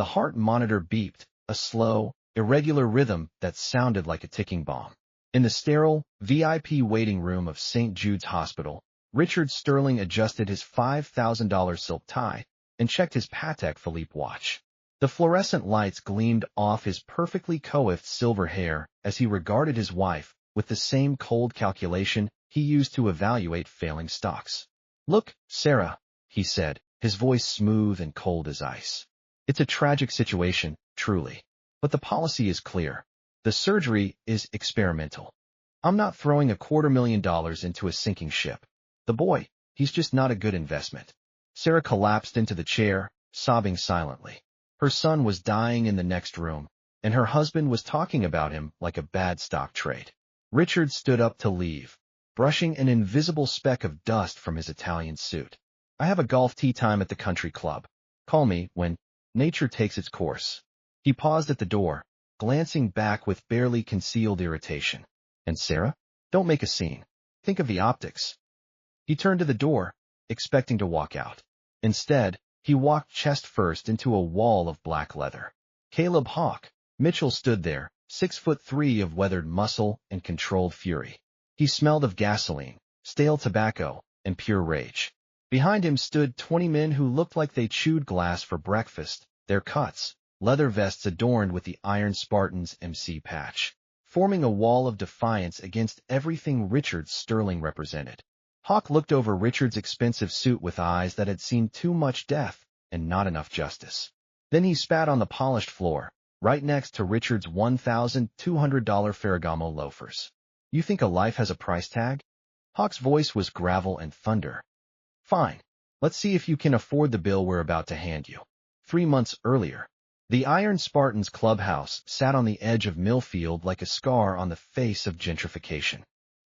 The heart monitor beeped, a slow, irregular rhythm that sounded like a ticking bomb. In the sterile, VIP waiting room of St. Jude's Hospital, Richard Sterling adjusted his $5,000 silk tie and checked his Patek Philippe watch. The fluorescent lights gleamed off his perfectly coiffed silver hair as he regarded his wife with the same cold calculation he used to evaluate failing stocks. "Look, Sarah," he said, his voice smooth and cold as ice. "It's a tragic situation, truly. But the policy is clear. The surgery is experimental. I'm not throwing $250,000 into a sinking ship. The boy, he's just not a good investment." Sarah collapsed into the chair, sobbing silently. Her son was dying in the next room, and her husband was talking about him like a bad stock trade. Richard stood up to leave, brushing an invisible speck of dust from his Italian suit. "I have a golf tee time at the country club. Call me when nature takes its course." He paused at the door, glancing back with barely concealed irritation. "And Sarah? Don't make a scene. Think of the optics." He turned to the door, expecting to walk out. Instead, he walked chest first into a wall of black leather. Caleb Hawk Mitchell stood there, 6'3" of weathered muscle and controlled fury. He smelled of gasoline, stale tobacco, and pure rage. Behind him stood 20 men who looked like they chewed glass for breakfast, their cuts, leather vests adorned with the Iron Spartan's MC patch, forming a wall of defiance against everything Richard Sterling represented. Hawk looked over Richard's expensive suit with eyes that had seen too much death and not enough justice. Then he spat on the polished floor, right next to Richard's $1,200 Ferragamo loafers. "You think a life has a price tag?" Hawk's voice was gravel and thunder. "Fine. Let's see if you can afford the bill we're about to hand you." 3 months earlier, the Iron Spartans clubhouse sat on the edge of Millfield like a scar on the face of gentrification.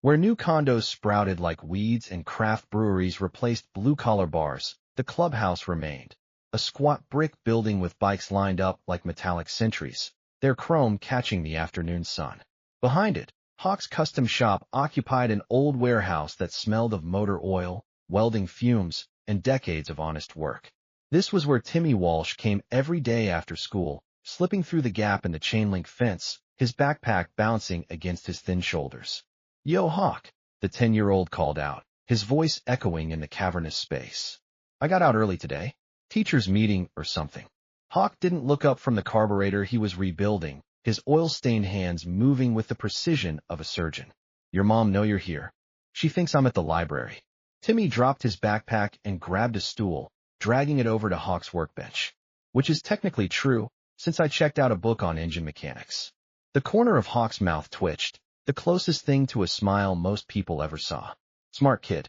Where new condos sprouted like weeds and craft breweries replaced blue-collar bars, the clubhouse remained. A squat brick building with bikes lined up like metallic sentries, their chrome catching the afternoon sun. Behind it, Hawk's custom shop occupied an old warehouse that smelled of motor oil, welding fumes, and decades of honest work. This was where Timmy Walsh came every day after school, slipping through the gap in the chain-link fence, his backpack bouncing against his thin shoulders. "Yo, Hawk," the 10-year-old called out, his voice echoing in the cavernous space. "I got out early today. Teacher's meeting or something." Hawk didn't look up from the carburetor he was rebuilding, his oil-stained hands moving with the precision of a surgeon. "Your mom know you're here. She thinks I'm at the library." Timmy dropped his backpack and grabbed a stool, dragging it over to Hawk's workbench. "Which is technically true, since I checked out a book on engine mechanics." The corner of Hawk's mouth twitched, the closest thing to a smile most people ever saw. "Smart kid.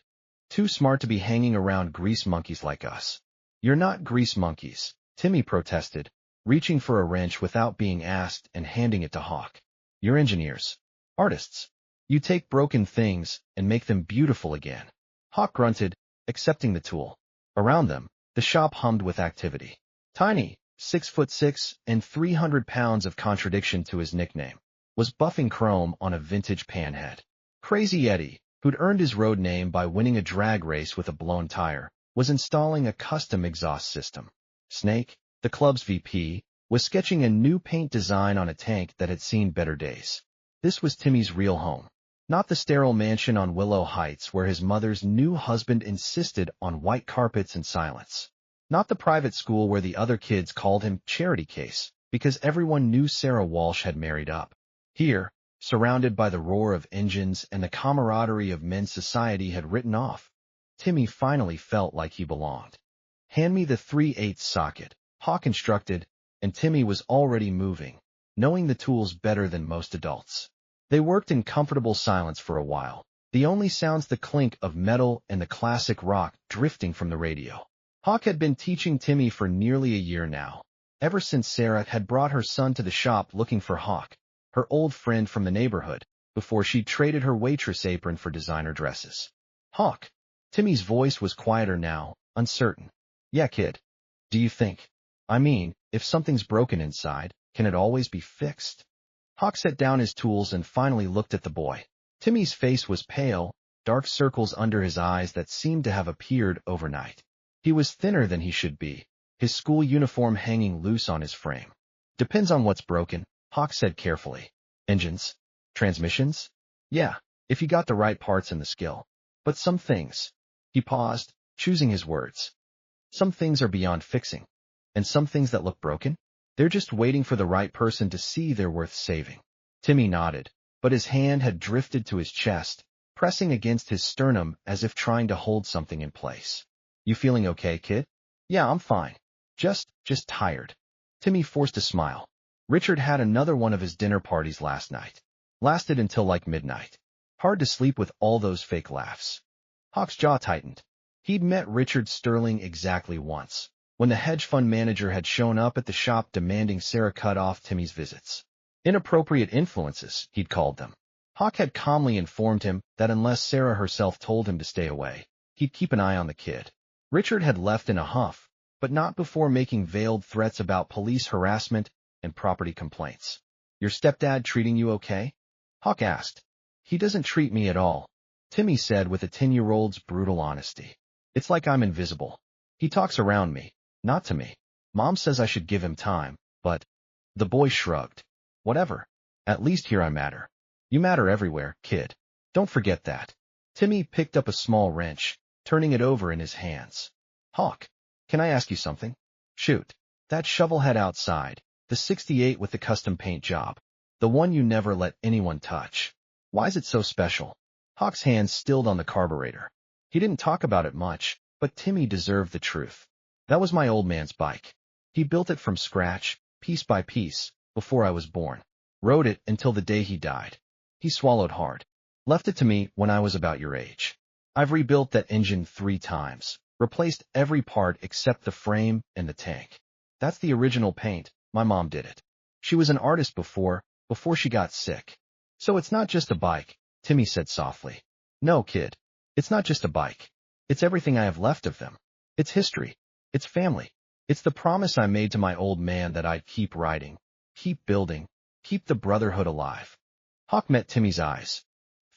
Too smart to be hanging around grease monkeys like us." "You're not grease monkeys," Timmy protested, reaching for a wrench without being asked and handing it to Hawk. "You're engineers. Artists. You take broken things and make them beautiful again." Hawk grunted, accepting the tool. Around them, the shop hummed with activity. Tiny, 6'6" and 300 pounds of contradiction to his nickname, was buffing chrome on a vintage panhead. Crazy Eddie, who'd earned his road name by winning a drag race with a blown tire, was installing a custom exhaust system. Snake, the club's VP, was sketching a new paint design on a tank that had seen better days. This was Timmy's real home, not the sterile mansion on Willow Heights where his mother's new husband insisted on white carpets and silence. Not the private school where the other kids called him Charity Case, because everyone knew Sarah Walsh had married up. Here, surrounded by the roar of engines and the camaraderie of men society had written off, Timmy finally felt like he belonged. "Hand me the 3/8 socket," Hawk instructed, and Timmy was already moving, knowing the tools better than most adults. They worked in comfortable silence for a while, the only sounds the clink of metal and the classic rock drifting from the radio. Hawk had been teaching Timmy for nearly a year now, ever since Sarah had brought her son to the shop looking for Hawk, her old friend from the neighborhood, before she traded her waitress apron for designer dresses. "Hawk." Timmy's voice was quieter now, uncertain. "Yeah, kid. Do you think? I mean, if something's broken inside, can it always be fixed?" Hawk set down his tools and finally looked at the boy. Timmy's face was pale, dark circles under his eyes that seemed to have appeared overnight. He was thinner than he should be, his school uniform hanging loose on his frame. Depends on what's broken, Hawk said carefully. Engines? Transmissions? Yeah, if you got the right parts and the skill. But some things. He paused, choosing his words. Some things are beyond fixing. And some things that look broken? They're just waiting for the right person to see they're worth saving. Timmy nodded, but his hand had drifted to his chest, pressing against his sternum as if trying to hold something in place. You feeling okay, kid? Yeah, I'm fine. Just tired. Timmy forced a smile. Richard had another one of his dinner parties last night. Lasted until like midnight. Hard to sleep with all those fake laughs. Hawk's jaw tightened. He'd met Richard Sterling exactly once, when the hedge fund manager had shown up at the shop demanding Sarah cut off Timmy's visits. Inappropriate influences, he'd called them. Hawk had calmly informed him that unless Sarah herself told him to stay away, he'd keep an eye on the kid. Richard had left in a huff, but not before making veiled threats about police harassment and property complaints. Your stepdad treating you okay? Hawk asked. He doesn't treat me at all, Timmy said with a 10-year-old's brutal honesty. It's like I'm invisible. He talks around me, not to me. Mom says I should give him time, but... The boy shrugged. Whatever. At least here I matter. You matter everywhere, kid. Don't forget that. Timmy picked up a small wrench, turning it over in his hands. Hawk, can I ask you something? Shoot. That shovelhead outside, the 68 with the custom paint job. The one you never let anyone touch. Why's it so special? Hawk's hands stilled on the carburetor. He didn't talk about it much, but Timmy deserved the truth. That was my old man's bike. He built it from scratch, piece by piece, before I was born. Rode it until the day he died. He swallowed hard. Left it to me when I was about your age. I've rebuilt that engine 3 times, replaced every part except the frame and the tank. That's the original paint. My mom did it. She was an artist before she got sick. So it's not just a bike, Timmy said softly. No, kid. It's not just a bike. It's everything I have left of them. It's history. It's family. It's the promise I made to my old man that I'd keep riding, keep building, keep the brotherhood alive. Hawk met Timmy's eyes.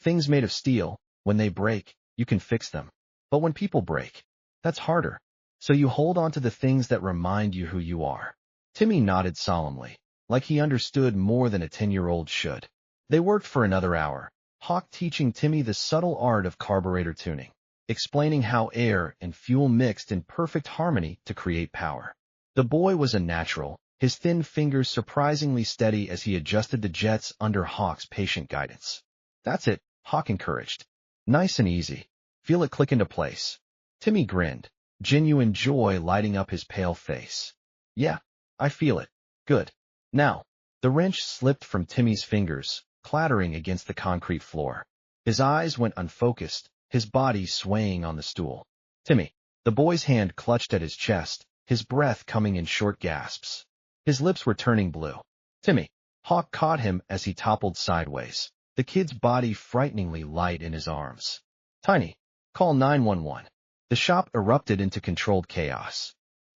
Things made of steel, when they break, you can fix them. But when people break, that's harder. So you hold on to the things that remind you who you are. Timmy nodded solemnly, like he understood more than a 10-year-old should. They worked for another hour, Hawk teaching Timmy the subtle art of carburetor tuning, explaining how air and fuel mixed in perfect harmony to create power. The boy was a natural, his thin fingers surprisingly steady as he adjusted the jets under Hawk's patient guidance. That's it, Hawk encouraged. Nice and easy. Feel it click into place. Timmy grinned, genuine joy lighting up his pale face. Yeah, I feel it. Good. Now, the wrench slipped from Timmy's fingers, clattering against the concrete floor. His eyes went unfocused, his body swaying on the stool. Timmy. The boy's hand clutched at his chest, his breath coming in short gasps. His lips were turning blue. Timmy. Hawk caught him as he toppled sideways, the kid's body frighteningly light in his arms. Tiny. Call 911. The shop erupted into controlled chaos.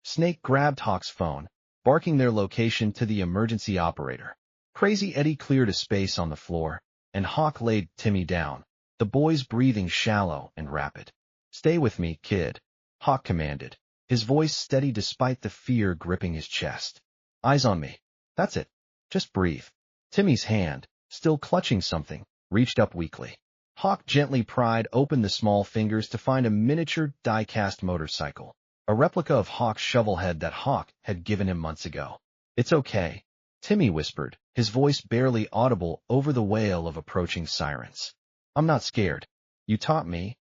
Snake grabbed Hawk's phone, barking their location to the emergency operator. Crazy Eddie cleared a space on the floor, and Hawk laid Timmy down, the boy's breathing shallow and rapid. Stay with me, kid, Hawk commanded, his voice steady despite the fear gripping his chest. Eyes on me. That's it. Just breathe. Timmy's hand, still clutching something, reached up weakly. Hawk gently pried open the small fingers to find a miniature die-cast motorcycle, a replica of Hawk's shovelhead that Hawk had given him months ago. It's okay, Timmy whispered, his voice barely audible over the wail of approaching sirens. I'm not scared. You taught me.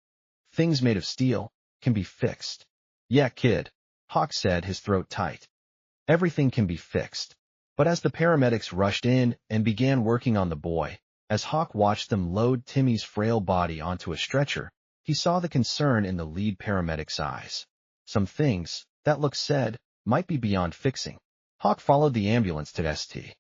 Things made of steel can be fixed. Yeah, kid, Hawk said, his throat tight. Everything can be fixed. But as the paramedics rushed in and began working on the boy, as Hawk watched them load Timmy's frail body onto a stretcher, he saw the concern in the lead paramedic's eyes. Some things, that look said, might be beyond fixing. Hawk followed the ambulance to St.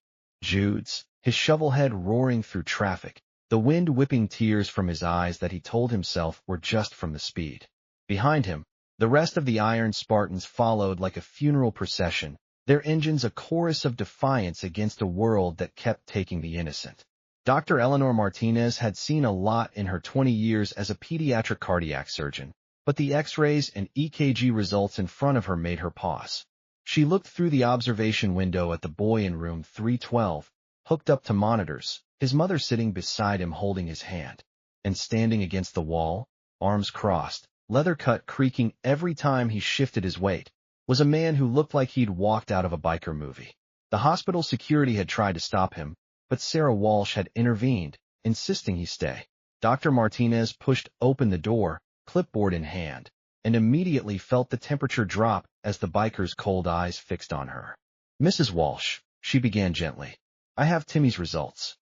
Jude's, his shovelhead roaring through traffic, the wind whipping tears from his eyes that he told himself were just from the speed. Behind him, the rest of the Iron Spartans followed like a funeral procession, their engines a chorus of defiance against a world that kept taking the innocent. Dr. Eleanor Martinez had seen a lot in her 20 years as a pediatric cardiac surgeon, but the X-rays and EKG results in front of her made her pause. She looked through the observation window at the boy in room 312, hooked up to monitors, his mother sitting beside him holding his hand. And standing against the wall, arms crossed, leather cut creaking every time he shifted his weight, was a man who looked like he'd walked out of a biker movie. The hospital security had tried to stop him, but Sarah Walsh had intervened, insisting he stay. Dr. Martinez pushed open the door, clipboard in hand, and immediately felt the temperature drop as the biker's cold eyes fixed on her. "Mrs. Walsh," she began gently, "I have Timmy's results."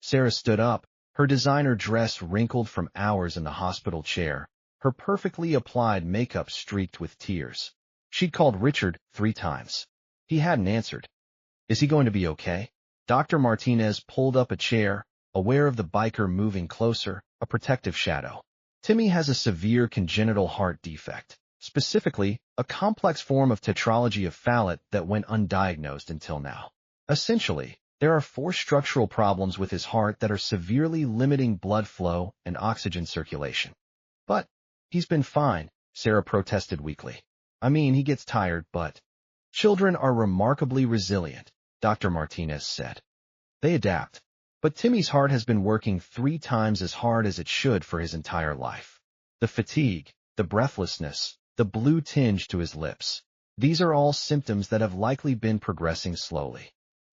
Sarah stood up, her designer dress wrinkled from hours in the hospital chair, her perfectly applied makeup streaked with tears. She'd called Richard 3 times. He hadn't answered. "Is he going to be okay?" Dr. Martinez pulled up a chair, aware of the biker moving closer, a protective shadow. "Timmy has a severe congenital heart defect, specifically, a complex form of tetralogy of Fallot that went undiagnosed until now. Essentially, there are 4 structural problems with his heart that are severely limiting blood flow and oxygen circulation." "But he's been fine," Sarah protested weakly. "I mean, he gets tired, but..." "Children are remarkably resilient," Dr. Martinez said. "They adapt. But Timmy's heart has been working 3 times as hard as it should for his entire life. The fatigue, the breathlessness, the blue tinge to his lips. These are all symptoms that have likely been progressing slowly."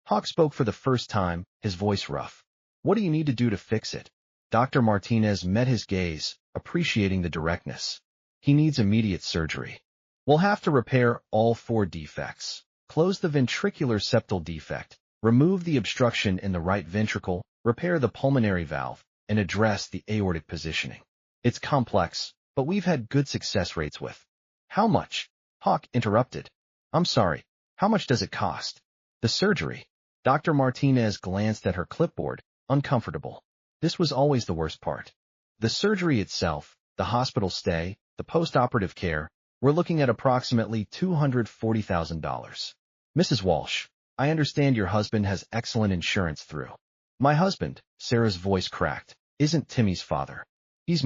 Hawk spoke for the first time, his voice rough. "What do you need to do to fix it?" Dr. Martinez met his gaze, appreciating the directness. "He needs immediate surgery. We'll have to repair all 4 defects. Close the ventricular septal defect, remove the obstruction in the right ventricle, repair the pulmonary valve, and address the aortic positioning. It's complex, but we've had good success rates with." "How much?" Hawk interrupted. "I'm sorry, how much does it cost?" "The surgery." Dr. Martinez glanced at her clipboard, uncomfortable. This was always the worst part. "The surgery itself, the hospital stay, the post-operative care, we're looking at approximately $240,000. Mrs. Walsh, I understand your husband has excellent insurance through." "My husband," Sarah's voice cracked, "isn't Timmy's father. He's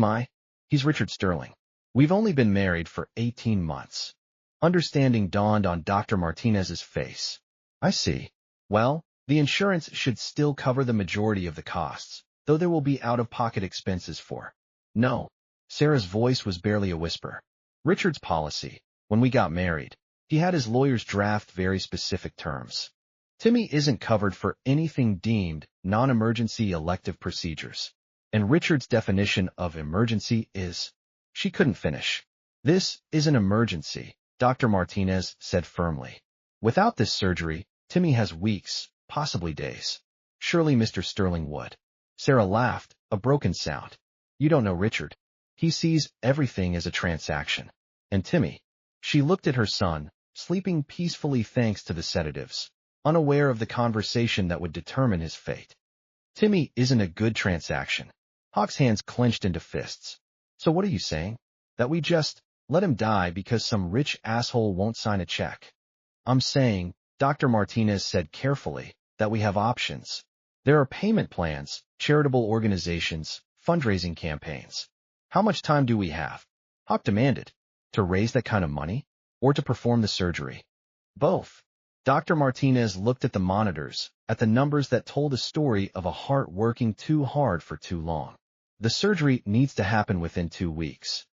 Richard Sterling. We've only been married for 18 months. Understanding dawned on Dr. Martinez's face. "I see. Well, the insurance should still cover the majority of the costs, though there will be out-of-pocket expenses for..." "No." Sarah's voice was barely a whisper. "Richard's policy, when we got married, he had his lawyers draft very specific terms. Timmy isn't covered for anything deemed non-emergency elective procedures. And Richard's definition of emergency is..." She couldn't finish. "This is an emergency," Dr. Martinez said firmly. "Without this surgery, Timmy has weeks, possibly days. Surely Mr. Sterling would." Sarah laughed, a broken sound. "You don't know Richard. He sees everything as a transaction. And Timmy..." She looked at her son, sleeping peacefully thanks to the sedatives, unaware of the conversation that would determine his fate. "Timmy isn't a good transaction." Hawk's hands clenched into fists. "So what are you saying? That we just let him die because some rich asshole won't sign a check?" "I'm saying," Dr. Martinez said carefully, "that we have options. There are payment plans, charitable organizations, fundraising campaigns. How much time do we have?" Hawk demanded. "To raise that kind of money? Or to perform the surgery?" "Both." Dr. Martinez looked at the monitors, at the numbers that told a story of a heart working too hard for too long. "The surgery needs to happen within 2 weeks.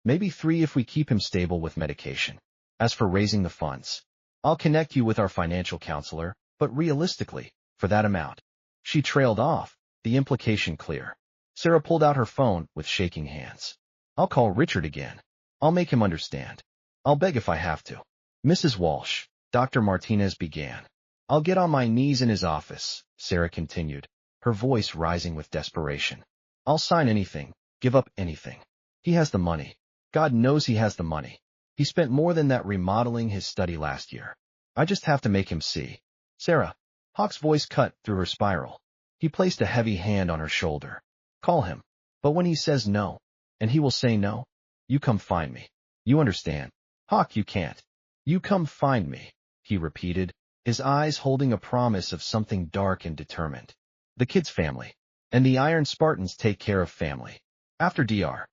Maybe 3 if we keep him stable with medication. As for raising the funds, I'll connect you with our financial counselor, but realistically, for that amount..." She trailed off, the implication clear. Sarah pulled out her phone with shaking hands. "I'll call Richard again. I'll make him understand. I'll beg if I have to." "Mrs. Walsh," Dr. Martinez began. "I'll get on my knees in his office," Sarah continued, her voice rising with desperation. "I'll sign anything, give up anything. He has the money. God knows he has the money. He spent more than that remodeling his study last year. I just have to make him see." "Sarah." Hawk's voice cut through her spiral. He placed a heavy hand on her shoulder. "Call him. But when he says no, and he will say no, you come find me. You understand?" "Hawk, you can't." "You come find me," he repeated, his eyes holding a promise of something dark and determined. "The kid's family. And the Iron Spartans take care of family. After Dr.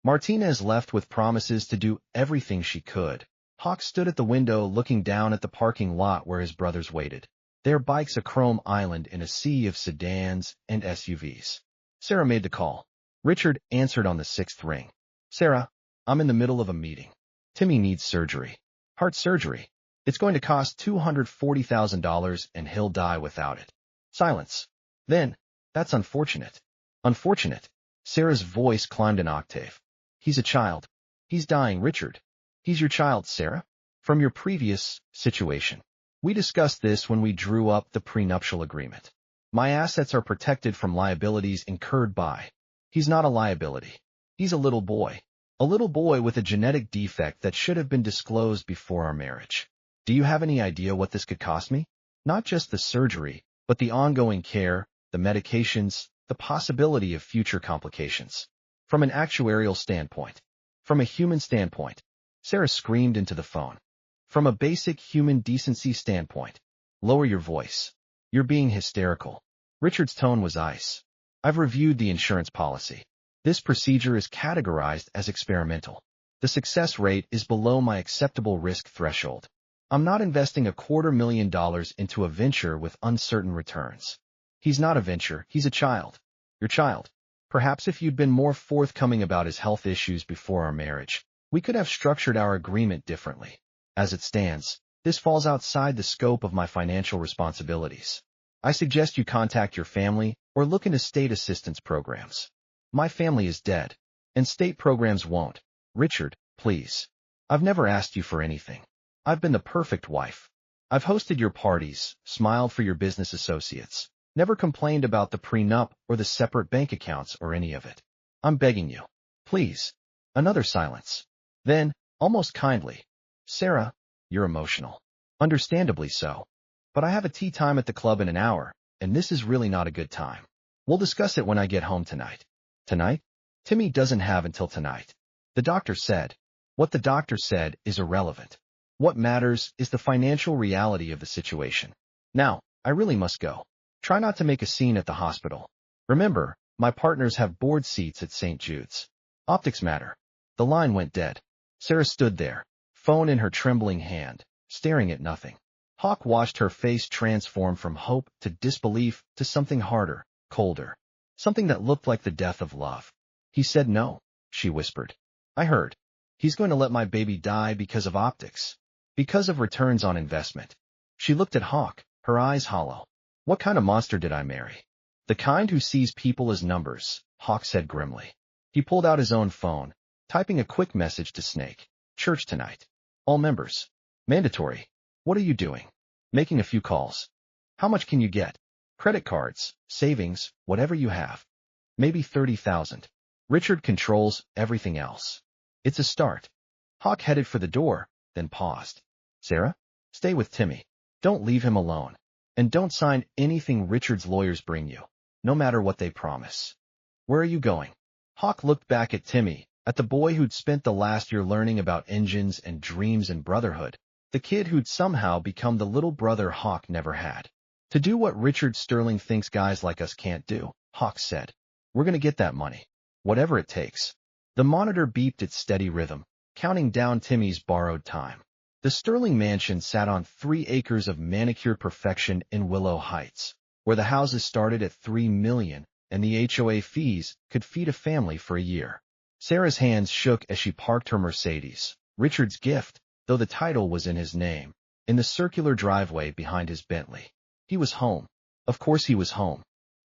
Martinez left with promises to do everything she could. Hawk stood at the window looking down at the parking lot where his brothers waited, their bikes a chrome island in a sea of sedans and SUVs. Sarah made the call. Richard answered on the sixth ring. Sarah, I'm in the middle of a meeting. Timmy needs surgery. Heart surgery. It's going to cost $240,000 and he'll die without it. Silence. Then, that's unfortunate. Unfortunate. Sarah's voice climbed an octave. He's a child. He's dying, Richard. He's your child, Sarah. From your previous situation. We discussed this when we drew up the prenuptial agreement. My assets are protected from liabilities incurred by. He's not a liability. He's a little boy. A little boy with a genetic defect that should have been disclosed before our marriage. Do you have any idea what this could cost me? Not just the surgery, but the ongoing care, the medications, the possibility of future complications. From an actuarial standpoint. From a human standpoint. Sarah screamed into the phone. From a basic human decency standpoint. Lower your voice. You're being hysterical. Richard's tone was ice. I've reviewed the insurance policy. This procedure is categorized as experimental. The success rate is below my acceptable risk threshold. I'm not investing $250,000 into a venture with uncertain returns. He's not a venture, he's a child. Your child. Perhaps if you'd been more forthcoming about his health issues before our marriage, we could have structured our agreement differently. As it stands, this falls outside the scope of my financial responsibilities. I suggest you contact your family or look into state assistance programs. My family is dead, and state programs won't. Richard, please. I've never asked you for anything. I've been the perfect wife. I've hosted your parties, smiled for your business associates, never complained about the prenup or the separate bank accounts or any of it. I'm begging you. Please. Another silence. Then, almost kindly, Sarah, you're emotional. Understandably so. But I have a tea time at the club in an hour, and this is really not a good time. We'll discuss it when I get home tonight. Tonight? Timmy doesn't have until tonight. The doctor said. What the doctor said is irrelevant. What matters is the financial reality of the situation. Now, I really must go. Try not to make a scene at the hospital. Remember, my partners have board seats at St. Jude's. Optics matter. The line went dead. Sarah stood there, phone in her trembling hand, staring at nothing. Hawk watched her face transform from hope to disbelief to something harder, colder. Something that looked like the death of love. He said no, she whispered. I heard. He's going to let my baby die because of optics. Because of returns on investment. She looked at Hawk, her eyes hollow. What kind of monster did I marry? The kind who sees people as numbers, Hawk said grimly. He pulled out his own phone, typing a quick message to Snake. Church tonight. All members. Mandatory. What are you doing? Making a few calls. How much can you get? Credit cards, savings, whatever you have. Maybe 30,000. Richard controls everything else. It's a start. Hawk headed for the door, then paused. Sarah? Stay with Timmy. Don't leave him alone. And don't sign anything Richard's lawyers bring you, no matter what they promise. Where are you going? Hawk looked back at Timmy, at the boy who'd spent the last year learning about engines and dreams and brotherhood, the kid who'd somehow become the little brother Hawk never had. To do what Richard Sterling thinks guys like us can't do, Hawk said. We're going to get that money. Whatever it takes. The monitor beeped its steady rhythm, counting down Timmy's borrowed time. The Sterling mansion sat on 3 acres of manicured perfection in Willow Heights, where the houses started at $3 million, and the HOA fees could feed a family for a year. Sarah's hands shook as she parked her Mercedes, Richard's gift, though the title was in his name, in the circular driveway behind his Bentley. He was home. Of course he was home.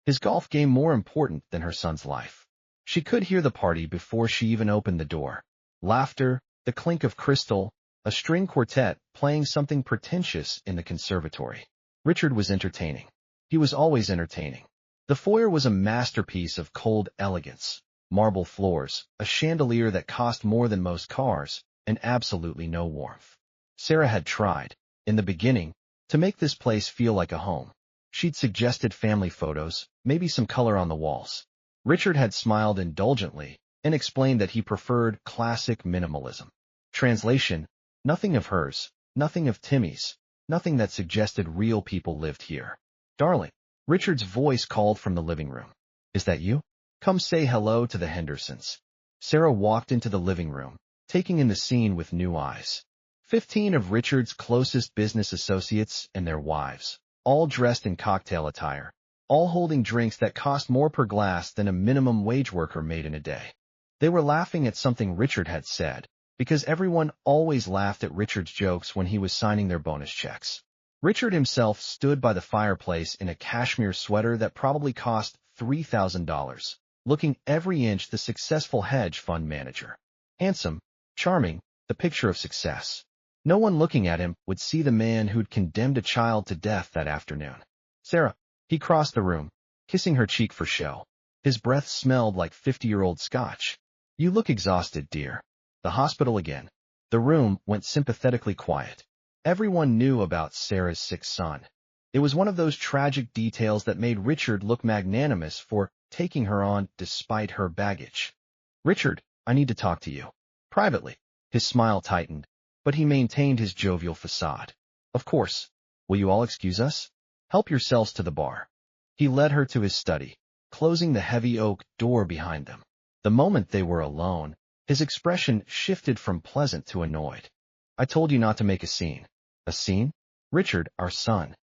His golf game more important than her son's life. She could hear the party before she even opened the door. Laughter, the clink of crystal, a string quartet playing something pretentious in the conservatory. Richard was entertaining. He was always entertaining. The foyer was a masterpiece of cold elegance. Marble floors, a chandelier that cost more than most cars, and absolutely no warmth. Sarah had tried, in the beginning, to make this place feel like a home. She'd suggested family photos, maybe some color on the walls. Richard had smiled indulgently and explained that he preferred classic minimalism. Translation, nothing of hers, nothing of Timmy's, nothing that suggested real people lived here. Darling, Richard's voice called from the living room. Is that you? Come say hello to the Hendersons. Sarah walked into the living room, taking in the scene with new eyes. 15 of Richard's closest business associates and their wives, all dressed in cocktail attire, all holding drinks that cost more per glass than a minimum wage worker made in a day. They were laughing at something Richard had said, because everyone always laughed at Richard's jokes when he was signing their bonus checks. Richard himself stood by the fireplace in a cashmere sweater that probably cost $3,000, looking every inch the successful hedge fund manager. Handsome, charming, the picture of success. No one looking at him would see the man who'd condemned a child to death that afternoon. Sarah. He crossed the room, kissing her cheek for show. His breath smelled like 50-year-old scotch. You look exhausted, dear. The hospital again. The room went sympathetically quiet. Everyone knew about Sarah's sick son. It was one of those tragic details that made Richard look magnanimous for taking her on despite her baggage. Richard, I need to talk to you. Privately. His smile tightened, but he maintained his jovial facade. Of course. Will you all excuse us? Help yourselves to the bar. He led her to his study, closing the heavy oak door behind them. The moment they were alone, his expression shifted from pleasant to annoyed. I told you not to make a scene. A scene? Richard, our son.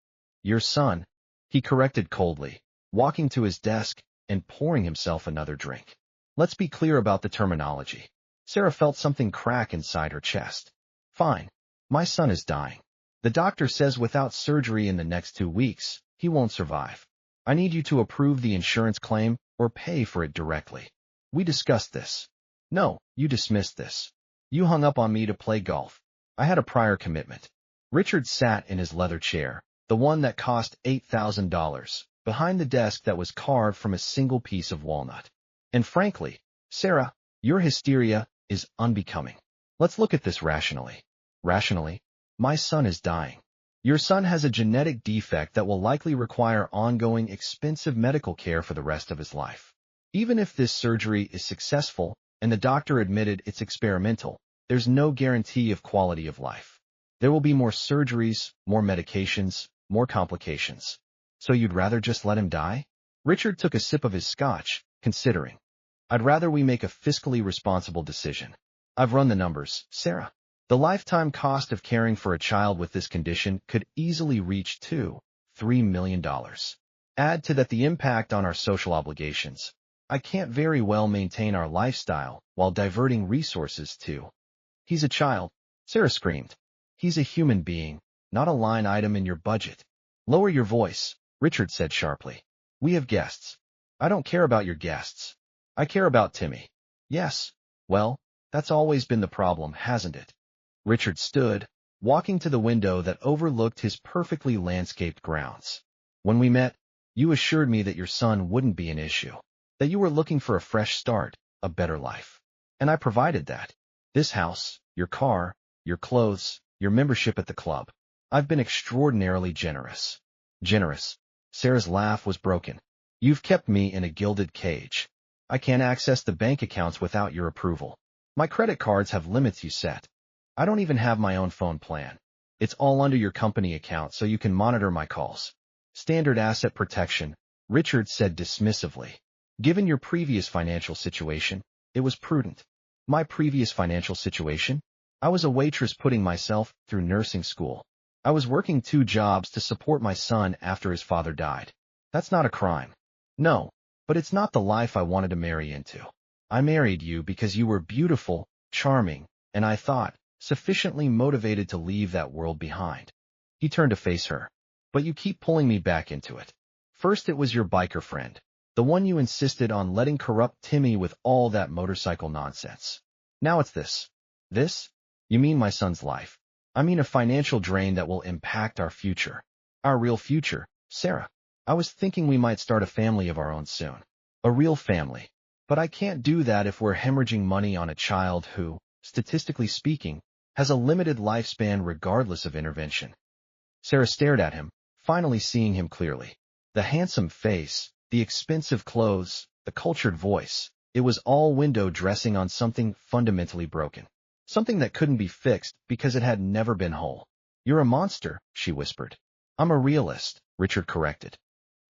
Your son, he corrected coldly, walking to his desk and pouring himself another drink. Let's be clear about the terminology. Sarah felt something crack inside her chest. Fine. My son is dying. The doctor says without surgery in the next 2 weeks, he won't survive. I need you to approve the insurance claim or pay for it directly. We discussed this. No, you dismissed this. You hung up on me to play golf. I had a prior commitment. Richard sat in his leather chair, the one that cost $8,000, behind the desk that was carved from a single piece of walnut. And frankly, Sarah, your hysteria is unbecoming. Let's look at this rationally. Rationally? My son is dying. Your son has a genetic defect that will likely require ongoing expensive medical care for the rest of his life. Even if this surgery is successful and the doctor admitted it's experimental, there's no guarantee of quality of life. There will be more surgeries, more medications, more complications. So you'd rather just let him die? Richard took a sip of his scotch, considering. I'd rather we make a fiscally responsible decision. I've run the numbers, Sarah. The lifetime cost of caring for a child with this condition could easily reach $2–3 million. Add to that the impact on our social obligations. I can't very well maintain our lifestyle while diverting resources to. He's a child, Sarah screamed. He's a human being, not a line item in your budget. Lower your voice, Richard said sharply. We have guests. I don't care about your guests. I care about Timmy. Yes, well, that's always been the problem, hasn't it? Richard stood, walking to the window that overlooked his perfectly landscaped grounds. When we met, you assured me that your son wouldn't be an issue, that you were looking for a fresh start, a better life. And I provided that. This house, your car, your clothes, your membership at the club. I've been extraordinarily generous. Generous. Sarah's laugh was broken. You've kept me in a gilded cage. I can't access the bank accounts without your approval. My credit cards have limits you set. I don't even have my own phone plan. It's all under your company account so you can monitor my calls. Standard asset protection, Richard said dismissively. Given your previous financial situation, it was prudent. My previous financial situation? I was a waitress putting myself through nursing school. I was working 2 jobs to support my son after his father died. That's not a crime. No, but it's not the life I wanted to marry into. I married you because you were beautiful, charming, and I thought, sufficiently motivated to leave that world behind. He turned to face her. But you keep pulling me back into it. First it was your biker friend, the one you insisted on letting corrupt Timmy with all that motorcycle nonsense. Now it's this. This? You mean my son's life. I mean a financial drain that will impact our future. Our real future, Sarah. I was thinking we might start a family of our own soon. A real family. But I can't do that if we're hemorrhaging money on a child who, statistically speaking, has a limited lifespan regardless of intervention. Sarah stared at him, finally seeing him clearly. The handsome face, the expensive clothes, the cultured voice. It was all window dressing on something fundamentally broken. Something that couldn't be fixed because it had never been whole. You're a monster, she whispered. I'm a realist, Richard corrected.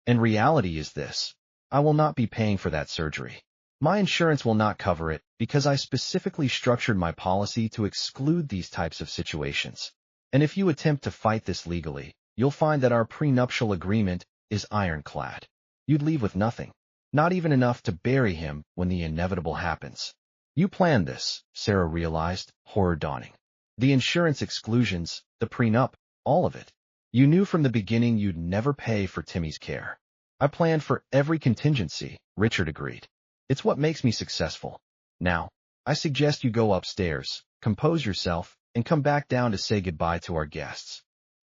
And reality is this. I will not be paying for that surgery. My insurance will not cover it because I specifically structured my policy to exclude these types of situations. And if you attempt to fight this legally, you'll find that our prenuptial agreement is ironclad. You'd leave with nothing, not even enough to bury him when the inevitable happens. You planned this, Sarah realized, horror dawning. The insurance exclusions, the prenup, all of it. You knew from the beginning you'd never pay for Timmy's care. I planned for every contingency, Richard agreed. It's what makes me successful. Now, I suggest you go upstairs, compose yourself, and come back down to say goodbye to our guests.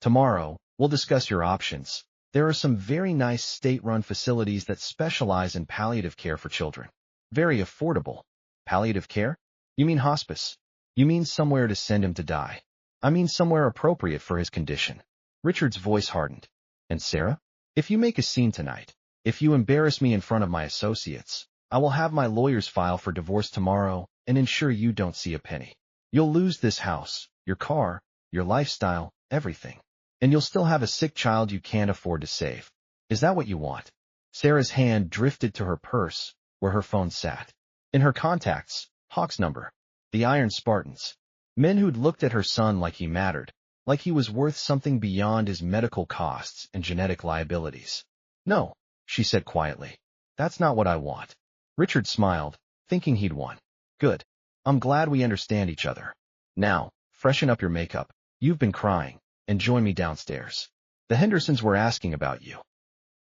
Tomorrow, we'll discuss your options. There are some very nice state-run facilities that specialize in palliative care for children. Very affordable. Palliative care? You mean hospice? You mean somewhere to send him to die? I mean somewhere appropriate for his condition. Richard's voice hardened. And Sarah? If you make a scene tonight, if you embarrass me in front of my associates, I will have my lawyers file for divorce tomorrow and ensure you don't see a penny. You'll lose this house, your car, your lifestyle, everything. And you'll still have a sick child you can't afford to save. Is that what you want? Sarah's hand drifted to her purse, where her phone sat. In her contacts, Hawk's number. The Iron Spartans. Men who'd looked at her son like he mattered, like he was worth something beyond his medical costs and genetic liabilities. No, she said quietly. That's not what I want. Richard smiled, thinking he'd won. Good. I'm glad we understand each other. Now, freshen up your makeup. You've been crying, and join me downstairs. The Hendersons were asking about you.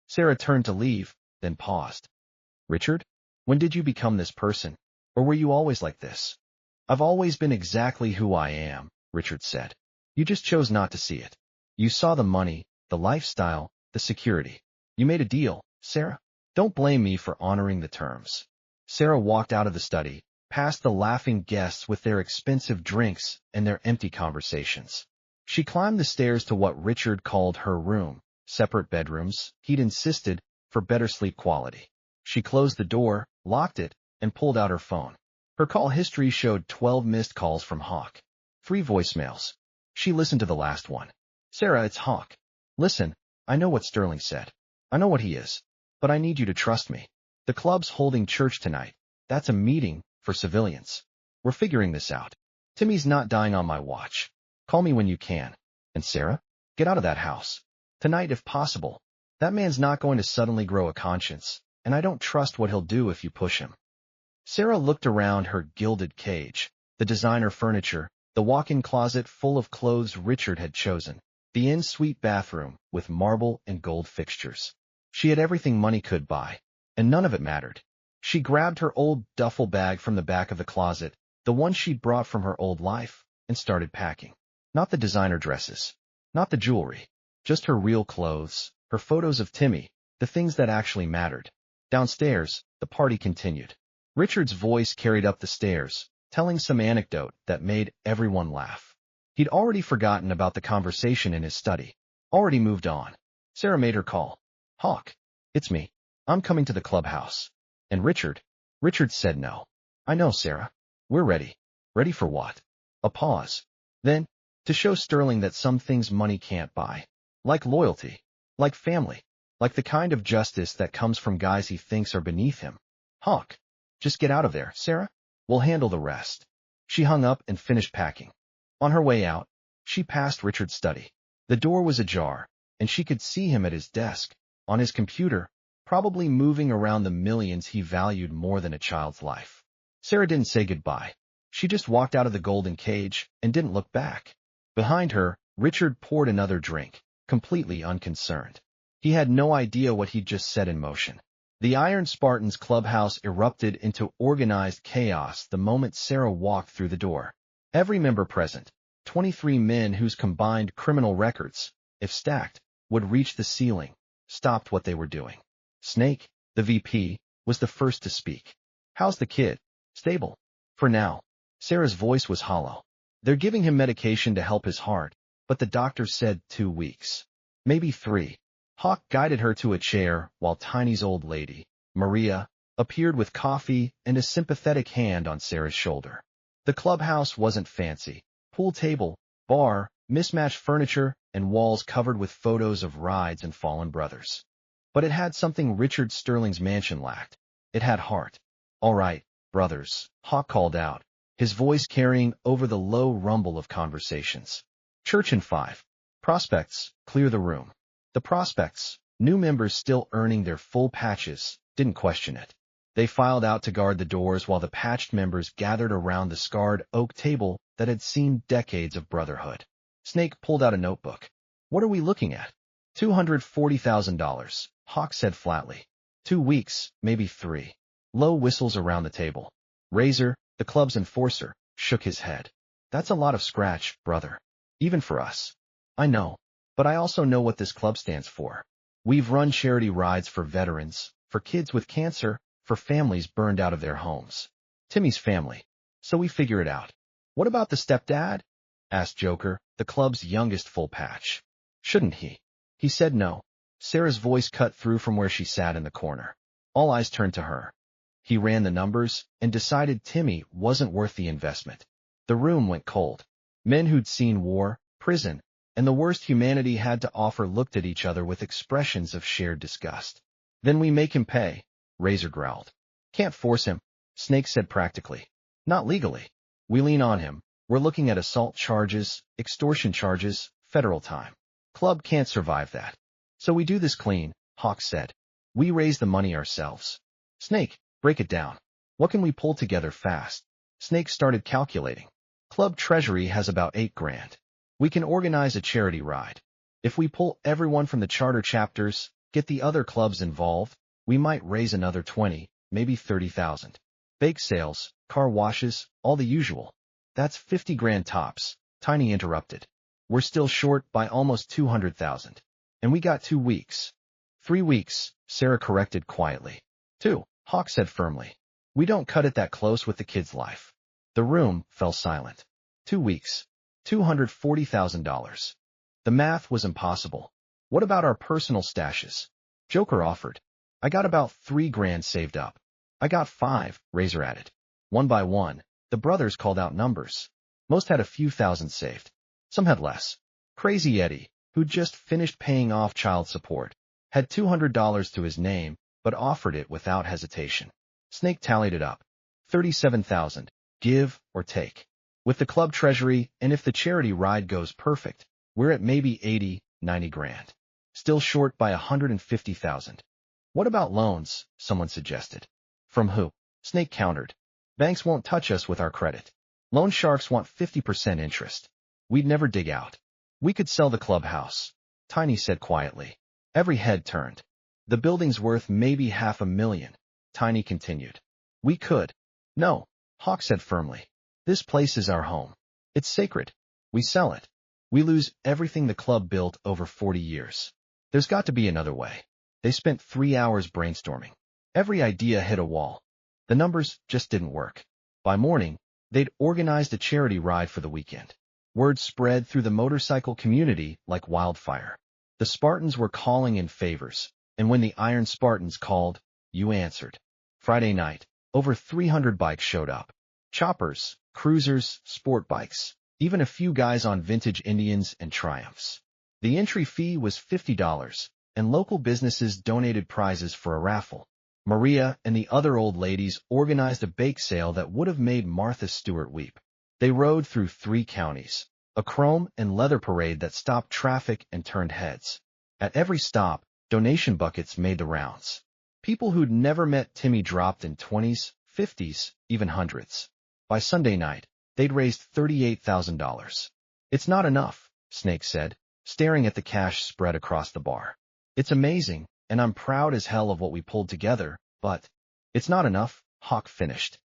Sarah turned to leave, then paused. Richard, when did you become this person? Or were you always like this? I've always been exactly who I am, Richard said. You just chose not to see it. You saw the money, the lifestyle, the security. You made a deal, Sarah. Don't blame me for honoring the terms. Sarah walked out of the study, past the laughing guests with their expensive drinks and their empty conversations. She climbed the stairs to what Richard called her room, separate bedrooms, he'd insisted, for better sleep quality. She closed the door, locked it, and pulled out her phone. Her call history showed 12 missed calls from Hawk. 3 voicemails. She listened to the last one. Sarah, it's Hawk. Listen, I know what Sterling said. I know what he is. But I need you to trust me. The club's holding church tonight. That's a meeting for civilians. We're figuring this out. Timmy's not dying on my watch. Call me when you can. And Sarah, get out of that house. Tonight if possible. That man's not going to suddenly grow a conscience, and I don't trust what he'll do if you push him. Sarah looked around her gilded cage, the designer furniture, the walk-in closet full of clothes Richard had chosen, the en-suite bathroom with marble and gold fixtures. She had everything money could buy, and none of it mattered. She grabbed her old duffel bag from the back of the closet, the one she'd brought from her old life, and started packing. Not the designer dresses, not the jewelry, just her real clothes, her photos of Timmy, the things that actually mattered. Downstairs, the party continued. Richard's voice carried up the stairs, telling some anecdote that made everyone laugh. He'd already forgotten about the conversation in his study, already moved on. Sarah made her call. Hawk, it's me. I'm coming to the clubhouse. And Richard said no. I know, Sarah. We're ready. Ready for what? A pause. Then, to show Sterling that some things money can't buy. Like loyalty. Like family. Like the kind of justice that comes from guys he thinks are beneath him. Hawk, just get out of there, Sarah. We'll handle the rest. She hung up and finished packing. On her way out, she passed Richard's study. The door was ajar, and she could see him at his desk, on his computer, probably moving around the millions he valued more than a child's life. Sarah didn't say goodbye. She just walked out of the golden cage and didn't look back. Behind her, Richard poured another drink, completely unconcerned. He had no idea what he'd just set in motion. The Iron Spartans clubhouse erupted into organized chaos the moment Sarah walked through the door. Every member present, 23 men whose combined criminal records, if stacked, would reach the ceiling, stopped what they were doing. Snake, the VP, was the first to speak. How's the kid? Stable. For now. Sarah's voice was hollow. They're giving him medication to help his heart, but the doctor said 2 weeks. Maybe 3. Hawk guided her to a chair while Tiny's old lady, Maria, appeared with coffee and a sympathetic hand on Sarah's shoulder. The clubhouse wasn't fancy. Pool table, bar, mismatched furniture, and walls covered with photos of rides and fallen brothers. But it had something Richard Sterling's mansion lacked. It had heart. All right, brothers, Hawk called out, his voice carrying over the low rumble of conversations. Church in 5. Prospects, clear the room. The prospects, new members still earning their full patches, didn't question it. They filed out to guard the doors while the patched members gathered around the scarred oak table that had seen decades of brotherhood. Snake pulled out a notebook. What are we looking at? $240,000, Hawk said flatly. 2 weeks, maybe 3. Low whistles around the table. Razor, the club's enforcer, shook his head. That's a lot of scratch, brother. Even for us. I know. But I also know what this club stands for. We've run charity rides for veterans, for kids with cancer, for families burned out of their homes. Timmy's family. So we figure it out. What about the stepdad? Asked Joker, the club's youngest full patch. Shouldn't he? He said no. Sarah's voice cut through from where she sat in the corner. All eyes turned to her. He ran the numbers and decided Timmy wasn't worth the investment. The room went cold. Men who'd seen war, prison, and the worst humanity had to offer looked at each other with expressions of shared disgust. Then we make him pay, Razor growled. Can't force him, Snake said practically. Not legally. We lean on him. We're looking at assault charges, extortion charges, federal time. Club can't survive that. So we do this clean, Hawk said. We raise the money ourselves. Snake, break it down. What can we pull together fast? Snake started calculating. Club treasury has about 8 grand. We can organize a charity ride. If we pull everyone from the charter chapters, get the other clubs involved, we might raise another 20, maybe 30,000. Bake sales, car washes, all the usual. That's 50 grand tops, Tiny interrupted. We're still short by almost 200,000. And we got 2 weeks. 3 weeks, Sarah corrected quietly. 2, Hawk said firmly. We don't cut it that close with the kid's life. The room fell silent. 2 weeks. $240,000. The math was impossible. What about our personal stashes? Joker offered. I got about 3 grand saved up. I got 5, Razor added. One by one, the brothers called out numbers. Most had a few thousand saved. Some had less. Crazy Eddie, who'd just finished paying off child support, had $200 to his name, but offered it without hesitation. Snake tallied it up. 37,000, give or take. With the club treasury, and if the charity ride goes perfect, we're at maybe 80, 90 grand. Still short by 150,000. What about loans? Someone suggested. From who? Snake countered. Banks won't touch us with our credit. Loan sharks want 50% interest. We'd never dig out. We could sell the clubhouse, Tiny said quietly. Every head turned. The building's worth maybe $500,000, Tiny continued. We could. No, Hawk said firmly. This place is our home. It's sacred. We sell it. We lose everything the club built over 40 years. There's got to be another way. They spent 3 hours brainstorming. Every idea hit a wall. The numbers just didn't work. By morning, they'd organized a charity ride for the weekend. Word spread through the motorcycle community like wildfire. The Spartans were calling in favors, and when the Iron Spartans called, you answered. Friday night, over 300 bikes showed up. Choppers, cruisers, sport bikes, even a few guys on vintage Indians and Triumphs. The entry fee was $50, and local businesses donated prizes for a raffle. Maria and the other old ladies organized a bake sale that would have made Martha Stewart weep. They rode through 3 counties, a chrome and leather parade that stopped traffic and turned heads. At every stop, donation buckets made the rounds. People who'd never met Timmy dropped in 20s, 50s, even hundreds. By Sunday night, they'd raised $38,000. It's not enough, Snake said, staring at the cash spread across the bar. It's amazing, and I'm proud as hell of what we pulled together, but it's not enough, Hawk finished.